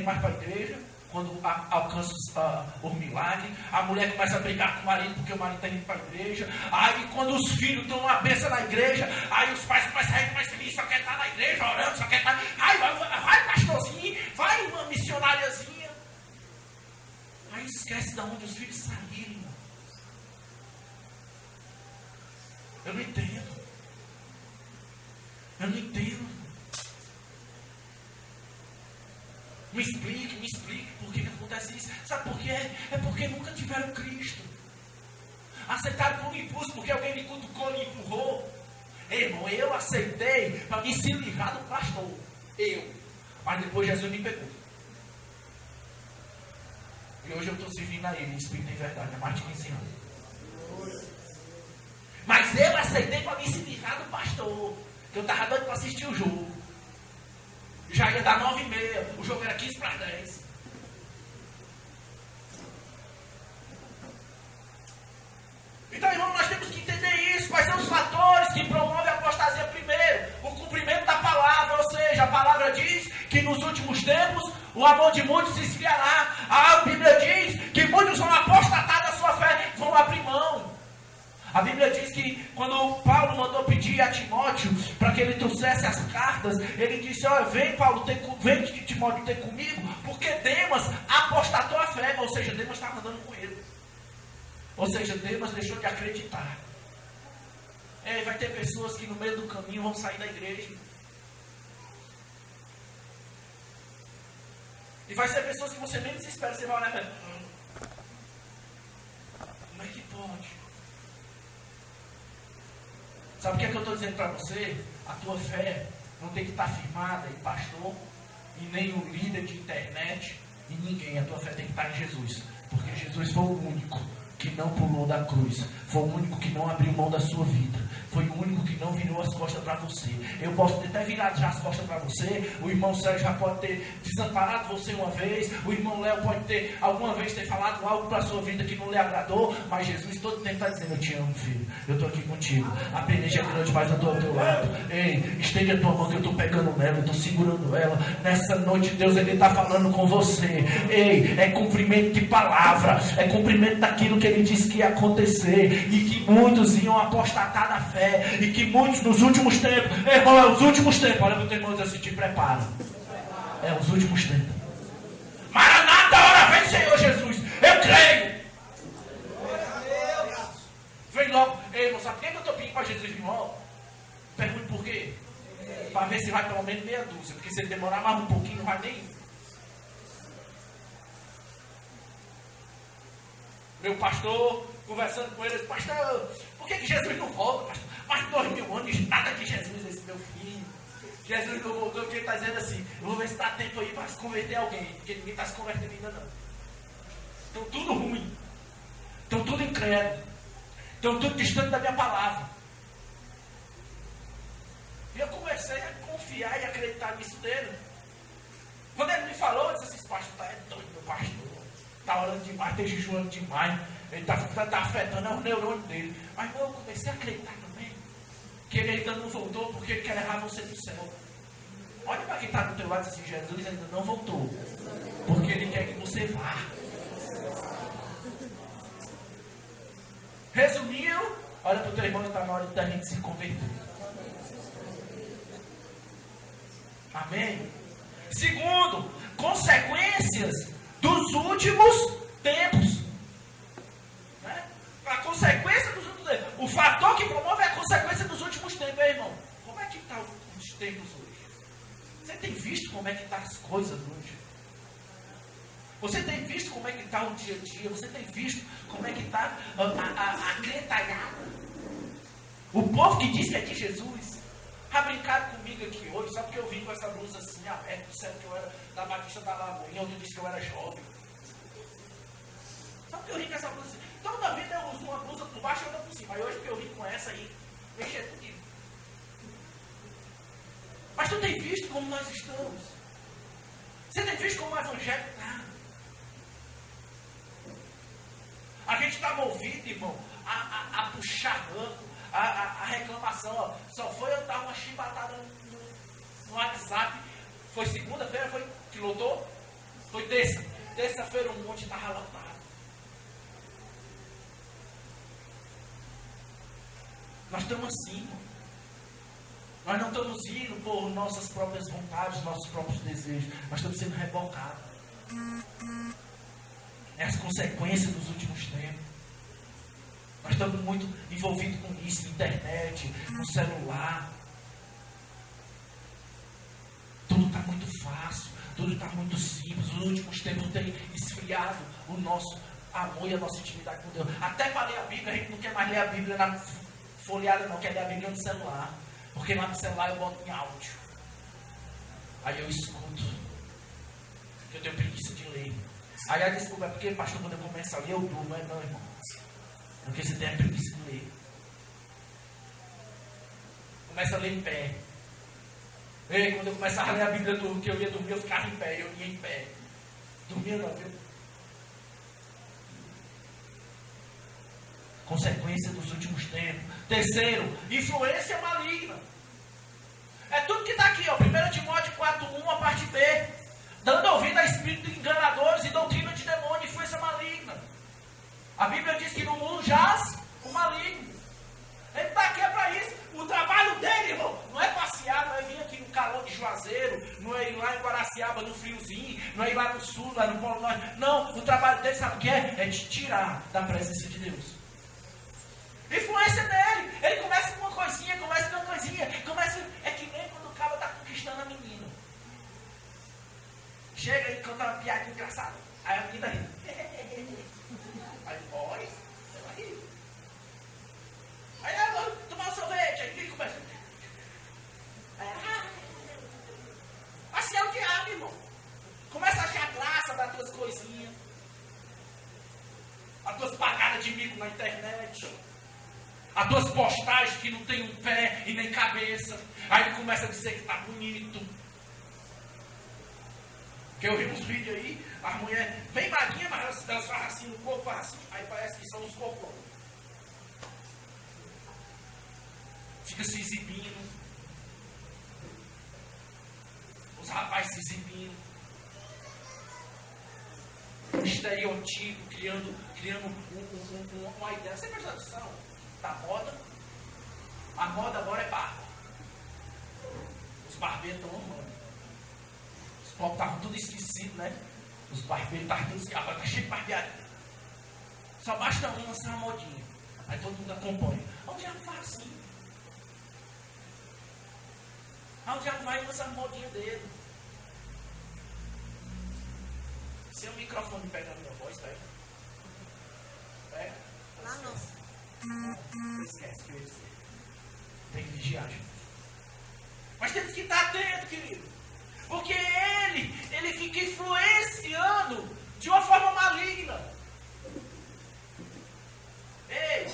ir mais para a igreja, quando alcança o milagre. A mulher começa a brigar com o marido porque o marido está indo para a igreja. Aí quando os filhos dão uma benção na igreja, aí os pais começam a ir mais feliz, só quer estar na igreja orando, só quer estar. Aí vai pastorzinho, vai uma missionariazinha. Aí esquece de onde os filhos saíram, irmão. Eu não entendo. Eu não entendo. Me explique por que acontece isso. Sabe por quê? É porque nunca tiveram Cristo. Aceitaram por impulso, porque alguém me cutucou, me empurrou. Irmão, eu aceitei para me se livrar do pastor. Mas depois Jesus me pegou. E hoje eu estou servindo a Ele, em espírito e em verdade, há mais de 15 anos. Mas eu aceitei para me se livrar do pastor. Que eu estava doido para assistir o jogo. Já ia dar 9h30, o jogo era 15-10. Então, irmão, nós temos que entender isso. Quais são os fatores que promovem a apostasia? Primeiro, o cumprimento da palavra. Ou seja, a palavra diz que nos últimos tempos o amor de muitos se esfriará. A Bíblia diz que muitos vão apostatar da sua fé, vão abrir mão. A Bíblia diz que quando Paulo mandou pedir a Timóteo para que ele trouxesse as cartas, ele disse: olha, vem Paulo, vem Timóteo ter comigo, porque Demas apostatou a fé. Ou seja, Demas estava andando com ele. Ou seja, Demas deixou de acreditar. Vai ter pessoas que no meio do caminho vão sair da igreja. E vai ser pessoas que você nem se espera. Você vai olhar e vai: como é que pode? Sabe o que é que eu estou dizendo para você? A tua fé não tem que estar firmada em pastor, e nem o líder de internet, e ninguém. A tua fé tem que estar em Jesus. Porque Jesus foi o único que não pulou da cruz. Foi o único que não abriu mão da sua vida. Foi o único que não virou as costas para você. Eu posso ter até virado já as costas para você. O irmão Sérgio já pode ter desamparado você uma vez. O irmão Léo pode ter alguma vez ter falado algo para a sua vida que não lhe agradou. Mas Jesus todo tempo está dizendo: eu te amo, filho. Eu estou aqui contigo. A peleja é grande, mas eu estou ao teu lado. Ei, estende a tua mão que eu estou pegando nela. Eu estou segurando ela. Nessa noite Deus ele está falando com você. Ei, é cumprimento de palavra. É cumprimento daquilo que ele disse que ia acontecer. E que muitos iam apostatar da fé. E que muitos nos últimos tempos, irmão, é os últimos tempos. Olha para o teu irmão e diz assim: te prepara. É os últimos tempos. Maranata, hora vem, Senhor Jesus. Eu creio. Vem logo. Ei, irmão, sabe por que eu estou pedindo para Jesus vir logo? Pergunte por quê. Para ver se vai pelo menos meia dúzia. Porque se ele demorar mais um pouquinho, não vai nem ir. Meu pastor, conversando com ele, disse: pastor, por que Jesus não volta, pastor? Mais 2000 anos, nada de Jesus, esse meu filho. Jesus não voltou, porque ele está dizendo assim: eu vou ver se dá tempo aí para se converter alguém, porque ninguém está se convertendo ainda não. Estão tudo ruim. Estão tudo incrédulo. Estão tudo distante da minha palavra. E eu comecei a confiar e acreditar nisso dele. Quando ele me falou, eu disse assim: pastor, é doido, meu pastor. Está orando demais, está jejuando demais. Ele está afetando os neurônios dele. Mas eu comecei a acreditar também que ele ainda não voltou porque ele quer levar você do céu. Olha para quem está do teu lado e diz assim: Jesus ainda não voltou porque ele quer que você vá. Resumindo, olha para o teu irmão, está na hora da gente se converter. Amém? Segundo, consequências dos últimos tempos. Né? A consequência dos últimos tempos. O fator que promove é a consequência dos últimos tempos, irmão. Como é que estão os tempos hoje? Você tem visto como é que estão as coisas hoje? Você tem visto como é que está o dia a dia? Você tem visto como é que está a cretalhada? O povo que diz que é de Jesus. Brincaram comigo aqui hoje, só porque eu vim com essa blusa assim aberta, disseram que eu era da Batista da Lagoinha, outro disse que eu era jovem. Só porque eu ri com essa blusa assim. Toda vida eu uso uma blusa por baixo e outra por cima. Aí hoje que eu ri com essa aí, mexer comigo. Mas tu tem visto como nós estamos? Você tem visto como o evangelho está? A gente está movido, irmão, a puxar ranco. A reclamação, ó, só foi eu dar uma chibatada no WhatsApp. Foi segunda-feira, foi que lotou? Foi terça. Terça-feira o monte estava lotado. Nós estamos assim, irmão. Nós não estamos indo por nossas próprias vontades, nossos próprios desejos. Nós estamos sendo rebocados. É as consequências dos últimos tempos. Nós estamos muito envolvidos com isso, internet, no celular. Tudo está muito fácil, tudo está muito simples. Os últimos tempos têm esfriado o nosso amor e a nossa intimidade com Deus. Até para ler a Bíblia, a gente não quer mais ler a Bíblia na folheada, não. Quer ler a Bíblia no celular. Porque lá no celular eu boto em áudio. Aí eu escuto. Eu tenho preguiça de ler. Aí a desculpa é porque, pastor, quando eu começo a ler, eu durmo. Não é não, irmão. Porque você tem a preguiça de ler. Começa a ler em pé. Ei, quando eu começava a ler a Bíblia, que eu ia dormir, eu ficava em pé. Eu ia em pé. Dormia não, viu? Consequência dos últimos tempos. Terceiro, influência maligna. É tudo que está aqui, ó. 1 Timóteo 4:1, a parte B. Dando ouvido a espíritos enganadores e doutrina de demônio, influência maligna. A Bíblia diz que no mundo jaz o maligno. Ele está aqui é para isso. O trabalho dele, irmão, não é passear, não é vir aqui no calor de Juazeiro, não é ir lá em Guaraciaba no friozinho, não é ir lá no sul, lá no Polo Norte. Não, o trabalho dele, sabe o que é? É te tirar da presença de Deus. Influência dele. Ele começa com uma coisinha, é que nem quando o cara está conquistando a menina. Chega e conta uma piadinha engraçada. Aí a menina ri. Aí, olha, ela ri. Aí ela tomar um sorvete, aí ele começa. Assim é o diabo, irmão. Começa a achar graça das tuas coisinhas. As tuas pagadas de mico na internet. As tuas postagens que não tem um pé e nem cabeça. Aí ele começa a dizer que está bonito. Porque eu vi uns vídeos aí, as mulheres bem magrinhas, mas elas fazem assim no corpo, assim, aí parece que são os corpos. Fica se exibindo. Os rapazes se exibindo. Um estereotipo, criando uma ideia. Você presta atenção da moda? A moda agora é barba. Os barbeiros estão amando. Os povos estavam tudo esquecidos, né? Os barbeiros estavam tudo esquecidos. Agora está cheio de barbearia. Só basta um lançar uma modinha. Aí todo mundo acompanha. Onde já faz assim? Onde já vai lançar uma modinha dele? Se o microfone pega a minha voz, pega. Pega? Lá não. Não esquece que eu ia dizer. Tem que vigiar, gente. Mas temos que estar atento, querido. Porque ele fica influenciando de uma forma maligna. Ei,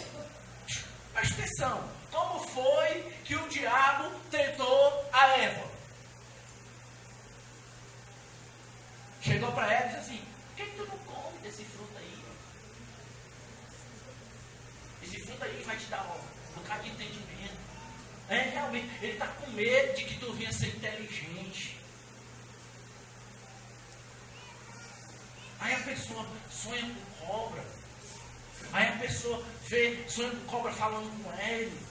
preste atenção. Como foi que o diabo tentou a Eva? Chegou para ela e disse assim: por que tu não come desse fruto aí? Esse fruto aí vai te dar um bocado de entendimento. É, realmente, ele está com medo de que tu venha ser inteligente. Aí a pessoa sonha com cobra. Aí a pessoa sonha com cobra falando com ele.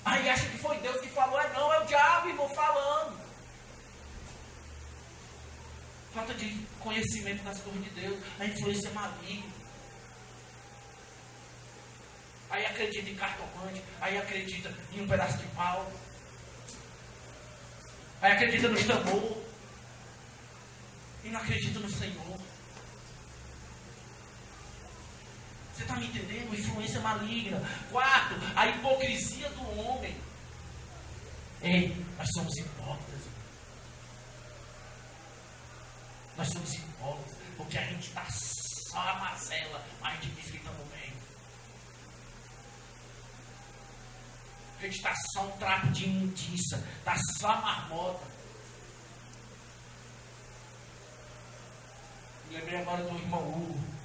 Aí acha que foi Deus que falou. Não, é o diabo, irmão, falando. Falta de conhecimento das coisas de Deus. A influência maligna. Aí acredita em cartomante. Aí acredita em um pedaço de pau. Aí acredita no tambor. E não acredita no Senhor. Você está me entendendo? Influência maligna. Quarto, a hipocrisia do homem. Ei, nós somos hipócritas. Nós somos hipócritas. Porque a gente está só a mazela, mas a gente diz que estamos bem. A gente está só um trapo de imundícia. Está só a marmota. Lembrei agora do irmão Hugo.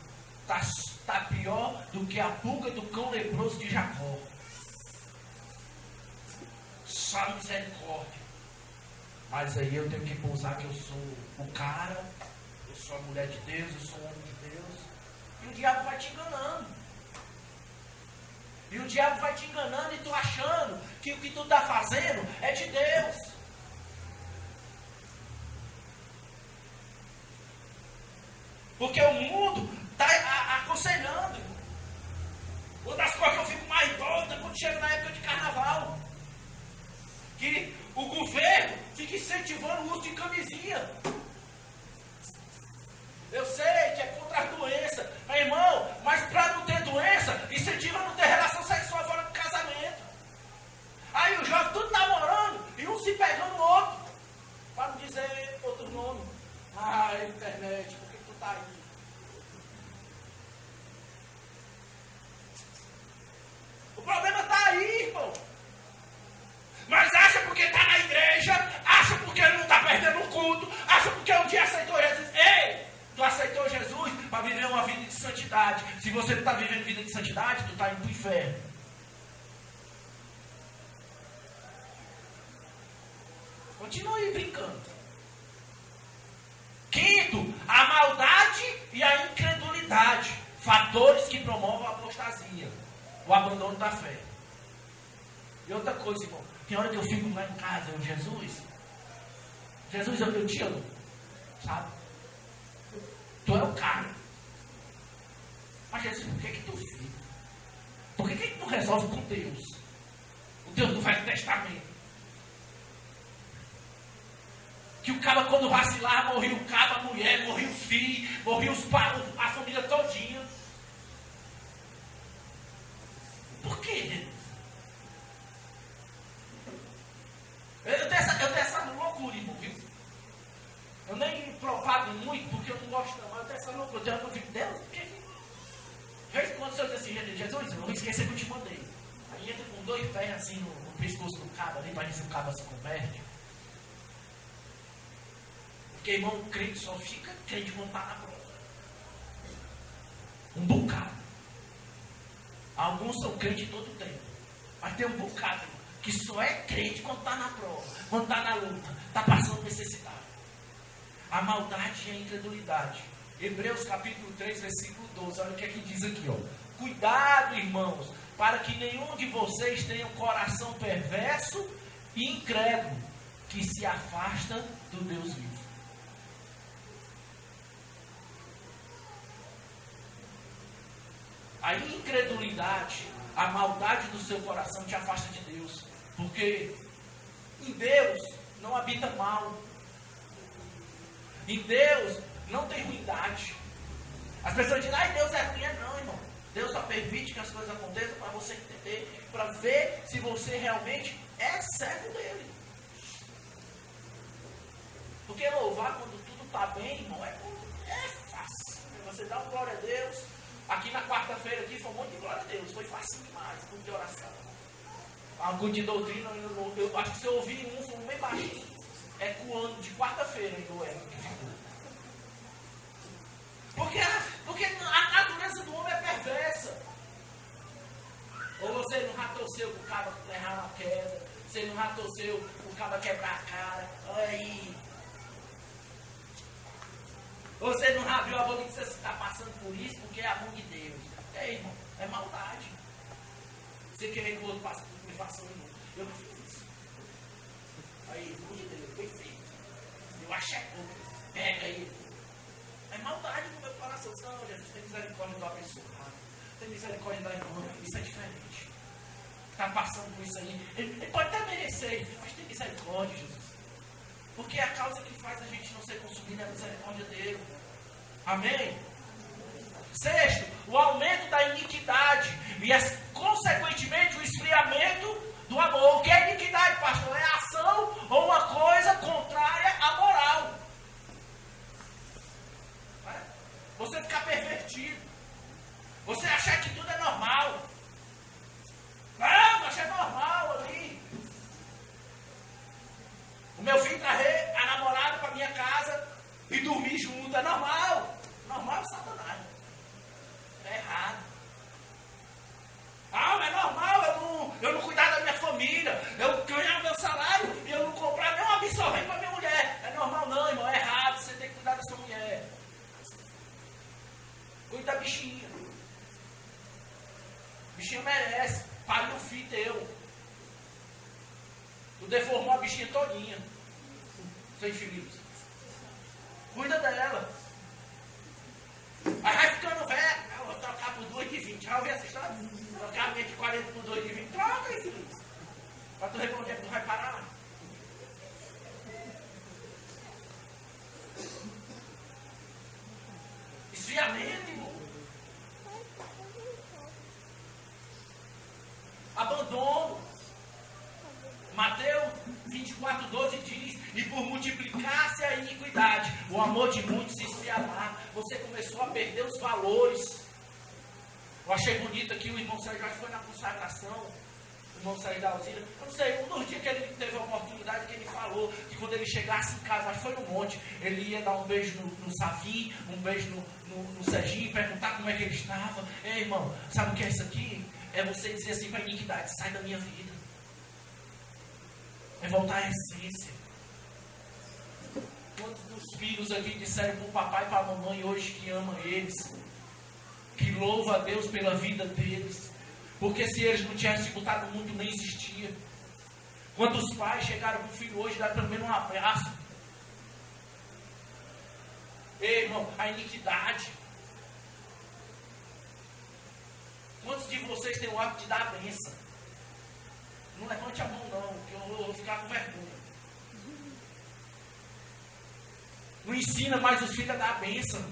Está pior do que a pulga do cão leproso de Jacó. Só misericórdia. Mas aí eu tenho que pousar que eu sou o cara, eu sou a mulher de Deus, eu sou o homem de Deus. E o diabo vai te enganando. E o diabo vai te enganando e tu achando que o que tu está fazendo é de Deus. Porque o mundo está aconselhando. Uma das coisas que eu fico mais doida quando chega na época de carnaval. Que o governo fica incentivando o uso de camisinha. Eu sei que é contra a doença. Mas, irmão, mas para não ter doença, incentiva a não ter relação sexual fora do casamento. Aí os jovens tudo namorando e um se pegando no outro. Para não dizer outro nome. Ai, internet, por que tu tá aí? O problema está aí, irmão. Mas acha porque está na igreja, acha porque não está perdendo o culto, acha porque um dia aceitou Jesus. Ei, tu aceitou Jesus para viver uma vida de santidade. Se você não está vivendo vida de santidade, tu está indo para o inferno. Continua aí brincando. Quinto, a maldade e a incredulidade. Fatores que promovem a apostasia, o abandono da fé. E outra coisa, irmão, tem hora que eu fico lá em casa, Jesus, eu te amo, sabe? Tu é o cara. Mas Jesus, por que tu fica? Por que tu resolve com Deus? O Deus do Velho Testamento. Que o cara quando vacilar, morreu o cara, a mulher, morreu os filhos, morreu a família todinha. Por quê? Eu tenho essa loucura, irmão, viu? Eu nem propago muito, porque eu não gosto não, mas eu tenho essa loucura. Eu fico, Deus, por que? De vez em quando o Senhor diz assim, Jesus, eu não vou esquecer que eu te mandei. Aí entra com 2 pés assim no pescoço do cabo, ali para ver se o cabo se converte. Porque, irmão, o crente só fica crente quando está na prova. Um bocado. Alguns são crentes todo o tempo. Mas tem um bocado que só é crente quando está na prova, quando está na luta, está passando necessidade. A maldade e a incredulidade. Hebreus capítulo 3, versículo 12. Olha o que é que diz aqui, ó. Cuidado, irmãos, para que nenhum de vocês tenha um coração perverso e incrédulo, que se afasta do Deus vivo. A incredulidade, a maldade do seu coração te afasta de Deus. Porque em Deus não habita mal. Em Deus não tem ruindade. As pessoas dizem, Deus é ruim. Não, irmão. Deus só permite que as coisas aconteçam para você entender, para ver se você realmente é servo dele. Porque louvar quando tudo está bem, irmão, é fácil. Você dá um glória a Deus. Aqui na quarta-feira aqui foi um monte de glória a Deus. Foi fácil demais, muito de oração. Algum de doutrina, eu acho que se eu ouvi um, foi bem baixinho. Ecoando de quarta-feira ainda o eco que ficou. Porque a natureza do homem é perversa. Ou você não já torceu para o cara errar uma queda. Você não já torceu para o cara quebrar a cara. Olha aí. Você não abriu a boca e disse que você está passando por isso porque é a mão de Deus. É, irmão, é maldade. Você querer que o outro passe por me faça um. Eu não fiz isso. Aí, mão de Deus, perfeito. Eu acho é pouco. Pega aí. É maldade no meu coração. Não, Jesus, tem misericórdia da pessoa. Tem misericórdia da irmã. Isso é diferente. Está passando por isso aí. Ele pode até merecer, mas tem misericórdia, Jesus. Porque a causa que faz a gente não ser consumido é a misericórdia dele. Amém? Sexto, o aumento da iniquidade e, consequentemente, o esfriamento do amor. O que é iniquidade, pastor? É ação ou uma coisa contrária à moral. Você ficar pervertido. Você achar que tudo é normal. Não, mas é normal ali. O meu filho trazer a namorada para minha casa e dormir junto. É normal. Normal é Satanás. É errado. Ah, mas é normal eu não cuidar da minha família. Eu ganhar meu salário e eu não comprar nem um absorvente para minha mulher. É normal não, irmão. É errado. Você tem que cuidar da sua mulher. cuida da bichinha. A bichinha merece. Pariu um filho teu. Tu deformou a bichinha todinha. Sem filhos. Cuida dela. Aí vai ficando velho. Eu vou trocar por 2 de 20. Já ouviu essa história? Trocar a minha de 40 por 2 de 20. Troca, filho. Pra tu ver onde é que tu vai parar. Esfriamento, irmão. Abandono. Mateus 24:12 diz: e por multiplicar-se a iniquidade, o amor de muitos se esfriará. Você começou a perder os valores. Eu achei bonito aqui, o irmão Sérgio foi na consagração. O irmão Sérgio da Alzira. Eu não sei, um dos dias que ele teve a oportunidade, que ele falou que quando ele chegasse em casa, acho que foi no monte, ele ia dar um beijo no Savi, um beijo no Serginho, perguntar como é que ele estava. Ei, irmão, sabe o que é isso aqui? É você dizer assim para a iniquidade: sai da minha vida. É voltar à essência. Quantos dos filhos aqui disseram para o papai e para a mamãe hoje que ama eles, que louva a Deus pela vida deles, porque se eles não tivessem botado no mundo, nem existia. Quantos pais chegaram para o filho hoje, dar pelo menos um abraço? Ei, irmão, a iniquidade. Quantos de vocês têm o hábito de dar a bênção? Não levante a mão não, que eu vou ficar com vergonha. Não ensina mais os filhos a dar a bênção.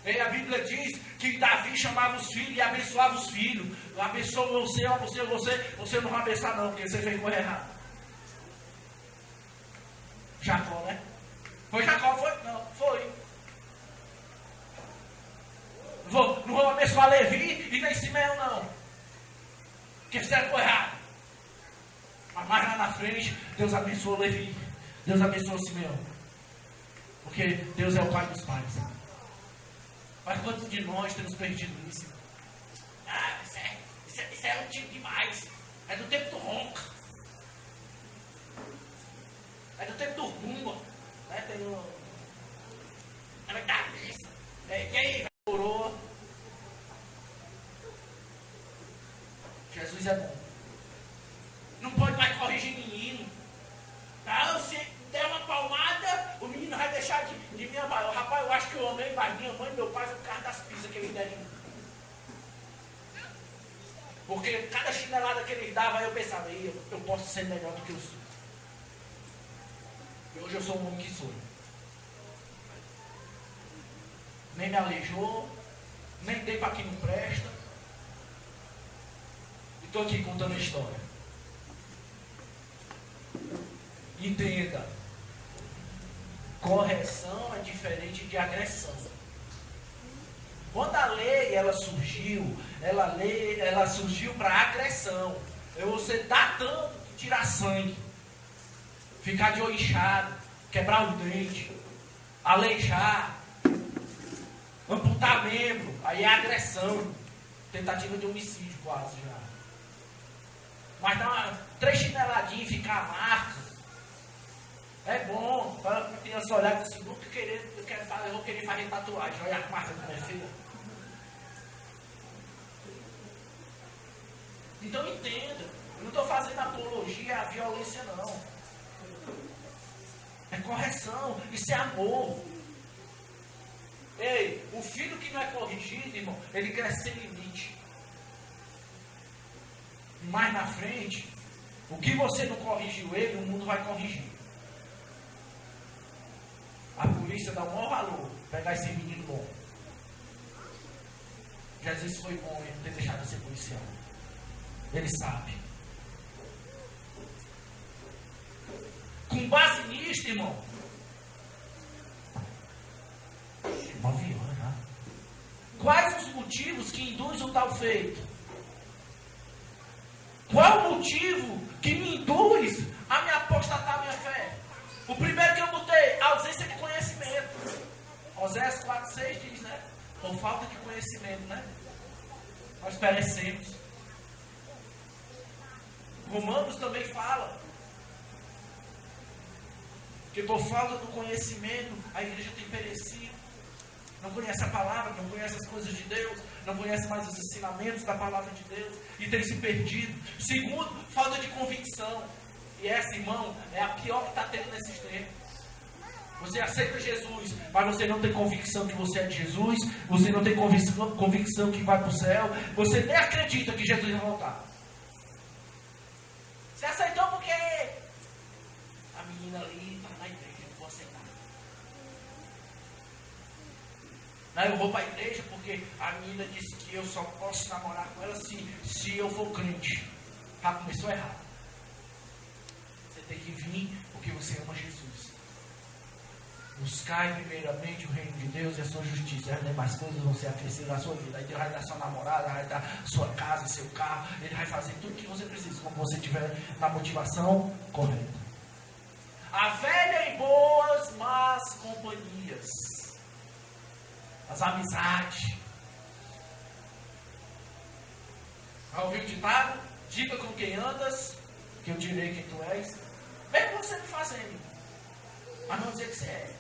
E a Bíblia diz que Davi chamava os filhos e abençoava os filhos. Abençoa você não vai abençoar não, porque você fez coisa errada. Jacó, né? Foi Jacó, foi? Não, foi. Não vou abençoar Levi e nem Simeão não. Porque fizeram coisa errada. Mas mais lá na frente, Deus abençoou Levi. Deus abençoou Simeão. Porque Deus é o pai dos pais. Mas quantos de nós temos perdido isso? Ah, isso é antigo demais. É do tempo do ronca. É do tempo do rumba. Né? Tem um... Ela dá isso. E aí, coroa. Jesus é bom. Não pode mais corrigir menino. Não, se der uma palmada, o menino vai deixar de me amar. Rapaz, eu acho que eu amei mais minha mãe e meu pai por causa das pizzas que eles deram em mim. Porque cada chinelada que eles davam, eu pensava: eu posso ser melhor do que eu sou. E hoje eu sou o homem que sou. Nem me aleijou, nem dei para quem não presta. E estou aqui contando a história. Entenda, correção é diferente de agressão. Quando a lei ela surgiu para agressão. É você dar tanto, tirar sangue, ficar de olho inchado, quebrar o dente, aleijar, amputar membro, aí é agressão, tentativa de homicídio quase já. Mas dar 3 chineladinhas e ficar marcas. É bom, para a criança olhar e dizer assim: nunca eu vou querer fazer tatuagem. Olha a marca como é feia. Então entenda, eu não estou fazendo apologia à violência não. É correção, isso é amor. Ei, o filho que não é corrigido, irmão, ele cresce sem limite. Mais na frente, o que você não corrigiu ele, o mundo vai corrigir. A polícia dá o maior valor pegar esse menino bom. Jesus foi bom ele ter deixado de ser policial. Ele sabe. Com base nisto, irmão, 9 horas já. Quais os motivos que induzem o tal feito? Qual o motivo que me induz a me apostatar a minha fé? O primeiro que eu botei, ausência de conhecimento. Oséias 4:6 diz, né? Por falta de conhecimento, né? Nós perecemos. Romanos também fala que por falta do conhecimento a igreja tem perecido. não conhece a palavra, não conhece as coisas de Deus, não conhece mais os ensinamentos da palavra de Deus e tem se perdido. Segundo, falta de convicção. E essa, irmão, é a pior que está tendo nesses tempos. Você aceita Jesus, mas você não tem convicção que você é de Jesus, você não tem convicção que vai para o céu, você nem acredita que Jesus vai voltar. Você aceitou porque a menina ali está na igreja, eu vou aceitar. Não, eu vou para a igreja porque a menina disse que eu só posso namorar com ela se eu for crente. Já começou errado. Você tem que vir porque você ama Jesus. Buscai primeiramente o reino de Deus e a sua justiça. As demais coisas vão ser acrescidas na sua vida. Aí Deus vai dar sua namorada, vai dar sua casa, seu carro. Ele vai fazer tudo que você precisa, como você estiver na motivação correta. A velha em boas, más companhias. As amizades. Já ouviu o ditado? Diga com quem andas, que eu direi quem tu és. Mesmo você me fazendo, mas não dizer que você é.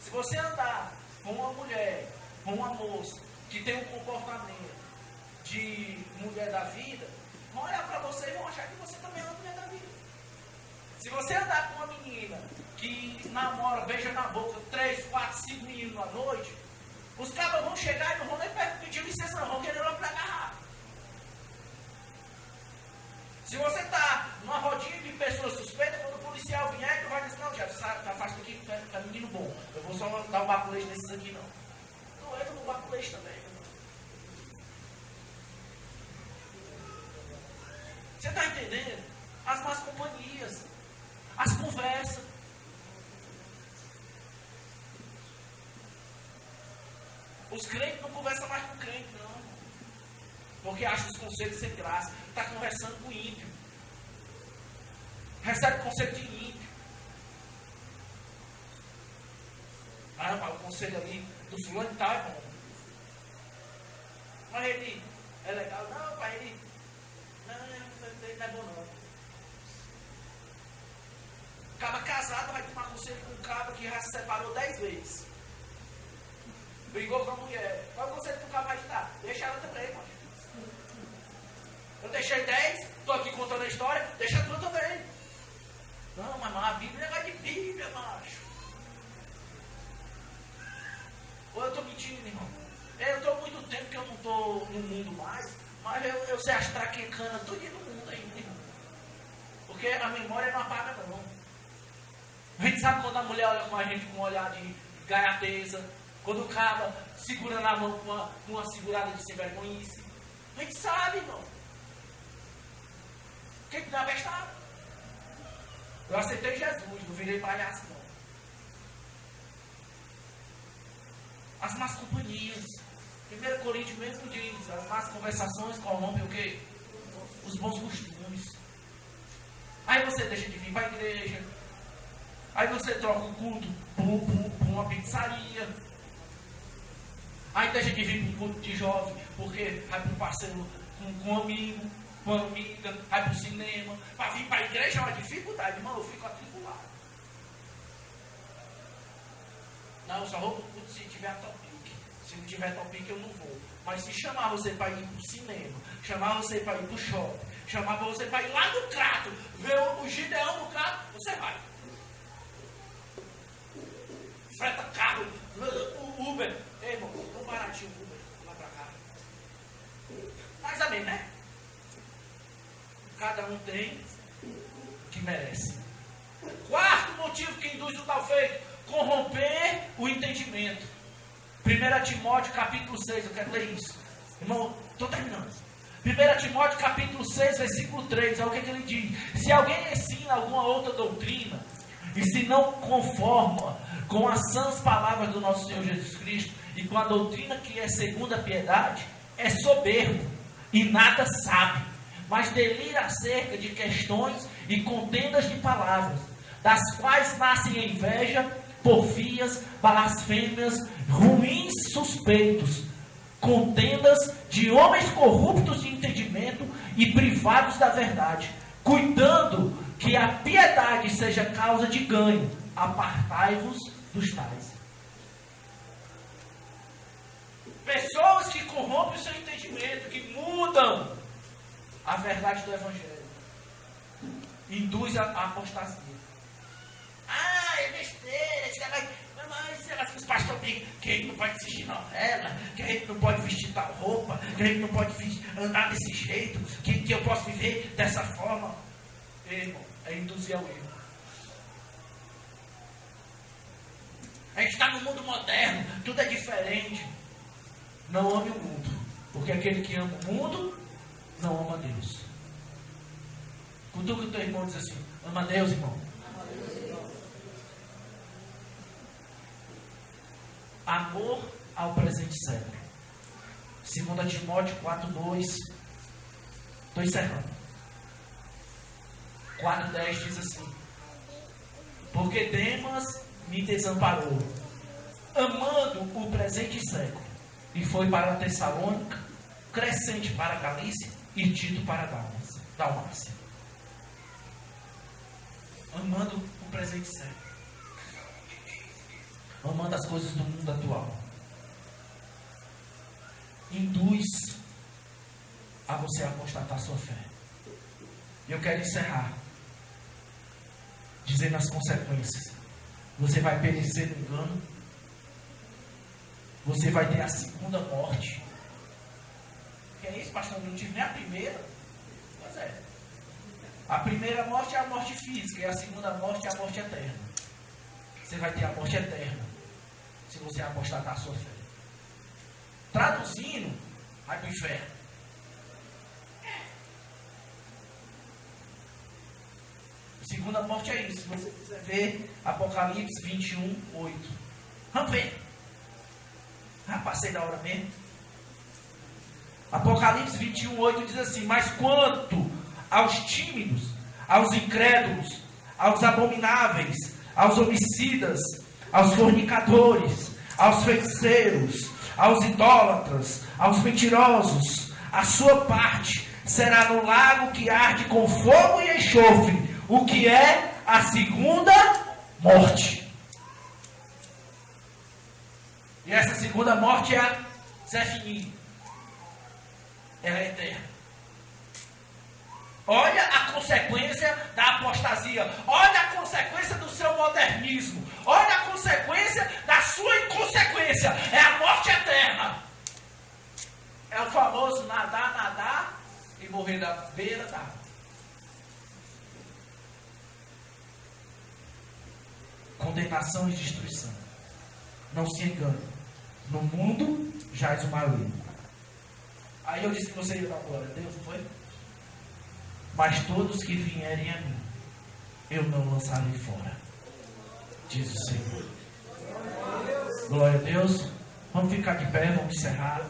Se você andar com uma mulher, com uma moça, que tem um comportamento de mulher da vida, vão olhar para você e vão achar que você também é uma mulher da vida. Se você andar com uma menina que namora, beija na boca 3, 4, 5 meninos à noite, os cabas vão chegar e não vão nem pedir licença, não, vão querer logo para agarrar. Se você está numa rodinha de pessoas suspeitas, quando o policial vier, tu vai dizer, não, já afasta aqui, tá menino bom. Eu vou só dar um baculete desses aqui, não. Não entra no baculete também. Você está entendendo? As más companhias, as conversas. Os crentes não conversam mais com crente, não. Porque acham os conselhos sem graça. Está conversando com o ímpio. Recebe conselho de ímpio. Ah, mas o conselho ali do fulano tal é bom. Mas ele é legal. Não, pai, ele não é bom não. O cara casado vai tomar conselho com um cara que já se separou 10 vezes. Brigou com a mulher. Qual é o conselho que o cara vai te dar? Deixa ela também, mano. Eu deixei 10, estou aqui contando a história, deixa tu também. Não, mas a Bíblia vai de Bíblia, macho. Ou eu estou mentindo, irmão? Eu estou há muito tempo que eu não estou no mundo mais, mas eu sei as traquecanas tudo no mundo ainda, irmão. Porque a memória não apaga, não. A gente sabe quando a mulher olha com a gente com um olhar de gaiateza, quando o cara segura na mão com uma segurada de sem vergonhice. A gente sabe, irmão. O que não é bestado? Eu aceitei Jesus, não virei palhaço, não. As más companhias. 1 Coríntios mesmo diz, as más conversações corrompem o quê? Os bons costumes. Aí você deixa de vir para a igreja. Aí você troca o culto por uma pizzaria. Aí deixa de vir para um culto de jovem, porque vai para um parceiro com um amigo, com uma amiga, vai para o cinema. Para vir para a igreja é uma dificuldade, irmão, eu fico atribulado. Não, eu só vou para o culto se tiver topic. Se não tiver topic, eu não vou. Mas se chamar você para ir para o cinema, chamar você para ir para o shopping, chamar você para ir lá no Crato, ver o Gideão no Crato, você vai. Freta carro, o Uber. Ei, irmão, tão baratinho o Uber lá pra cá. Mais ou menos, né? Cada um tem o que merece. Quarto motivo que induz o tal feito: corromper o entendimento. 1 Timóteo capítulo 6, eu quero ler isso. Irmão, estou terminando. 1 Timóteo capítulo 6, versículo 3, olha o que ele diz. Se alguém ensina alguma outra doutrina, e se não conforma com as sãs palavras do nosso Senhor Jesus Cristo, e com a doutrina que é segundo a piedade, é soberbo, e nada sabe, mas delira acerca de questões e contendas de palavras, das quais nascem inveja, porfias, blasfêmias, ruins suspeitos, contendas de homens corruptos de entendimento e privados da verdade, cuidando que a piedade seja causa de ganho. Apartai-vos dos tais. Pessoas que corrompem o seu entendimento, que mudam a verdade do Evangelho. Induz a apostasia. É besteira. Mas será que os pastores dizem que a gente não pode assistir novela, que a gente não pode vestir tal roupa, que a gente não pode andar desse jeito, que eu posso viver dessa forma? Irmão, é induzir ao erro. A gente está no mundo moderno, tudo é diferente. Não ame o mundo, porque aquele que ama o mundo não ama Deus. Cutuca o teu irmão e diz assim: ama Deus, irmão. Amor ao presente século. 2 Timóteo 4:2. Estou encerrando. 4:10 diz assim: porque Demas me desamparou, amando o presente século, e foi para Tessalônica, Crescente para Galícia e Tito para Dalmácia. Amando o presente século, amando as coisas do mundo atual, induz a você a constatar sua fé. E eu quero encerrar dizendo as consequências. Você vai perecer no engano, você vai ter a segunda morte. Que é isso, pastor? Eu não tive nem a primeira. Pois é. A primeira morte é a morte física, e a segunda morte é a morte eterna. Você vai ter a morte eterna se você apostatar a sua fé. Traduzindo, vai para o inferno. A segunda morte é isso. Se você quiser ver Apocalipse 21:8. Vamos ver. Passei da hora mesmo. Apocalipse 21:8 diz assim: mas quanto aos tímidos, aos incrédulos, aos abomináveis, aos homicidas, aos fornicadores, aos feiticeiros, aos idólatras, aos mentirosos, a sua parte será no lago que arde com fogo e enxofre, o que é a segunda morte. E essa segunda morte é a Zefini. Ela é eterna. Olha a consequência da apostasia. Olha a consequência do seu modernismo. Olha a consequência da sua inconsequência. É a morte eterna. É o famoso nadar e morrer da beira da água. Condenação e destruição. Não se engane. No mundo jaz o maligno. Aí eu disse que você ia dar glória a Deus, não foi? Mas todos que vierem a mim, eu não lançarei fora, diz o Senhor. Glória a Deus. Vamos ficar de pé, vamos encerrar.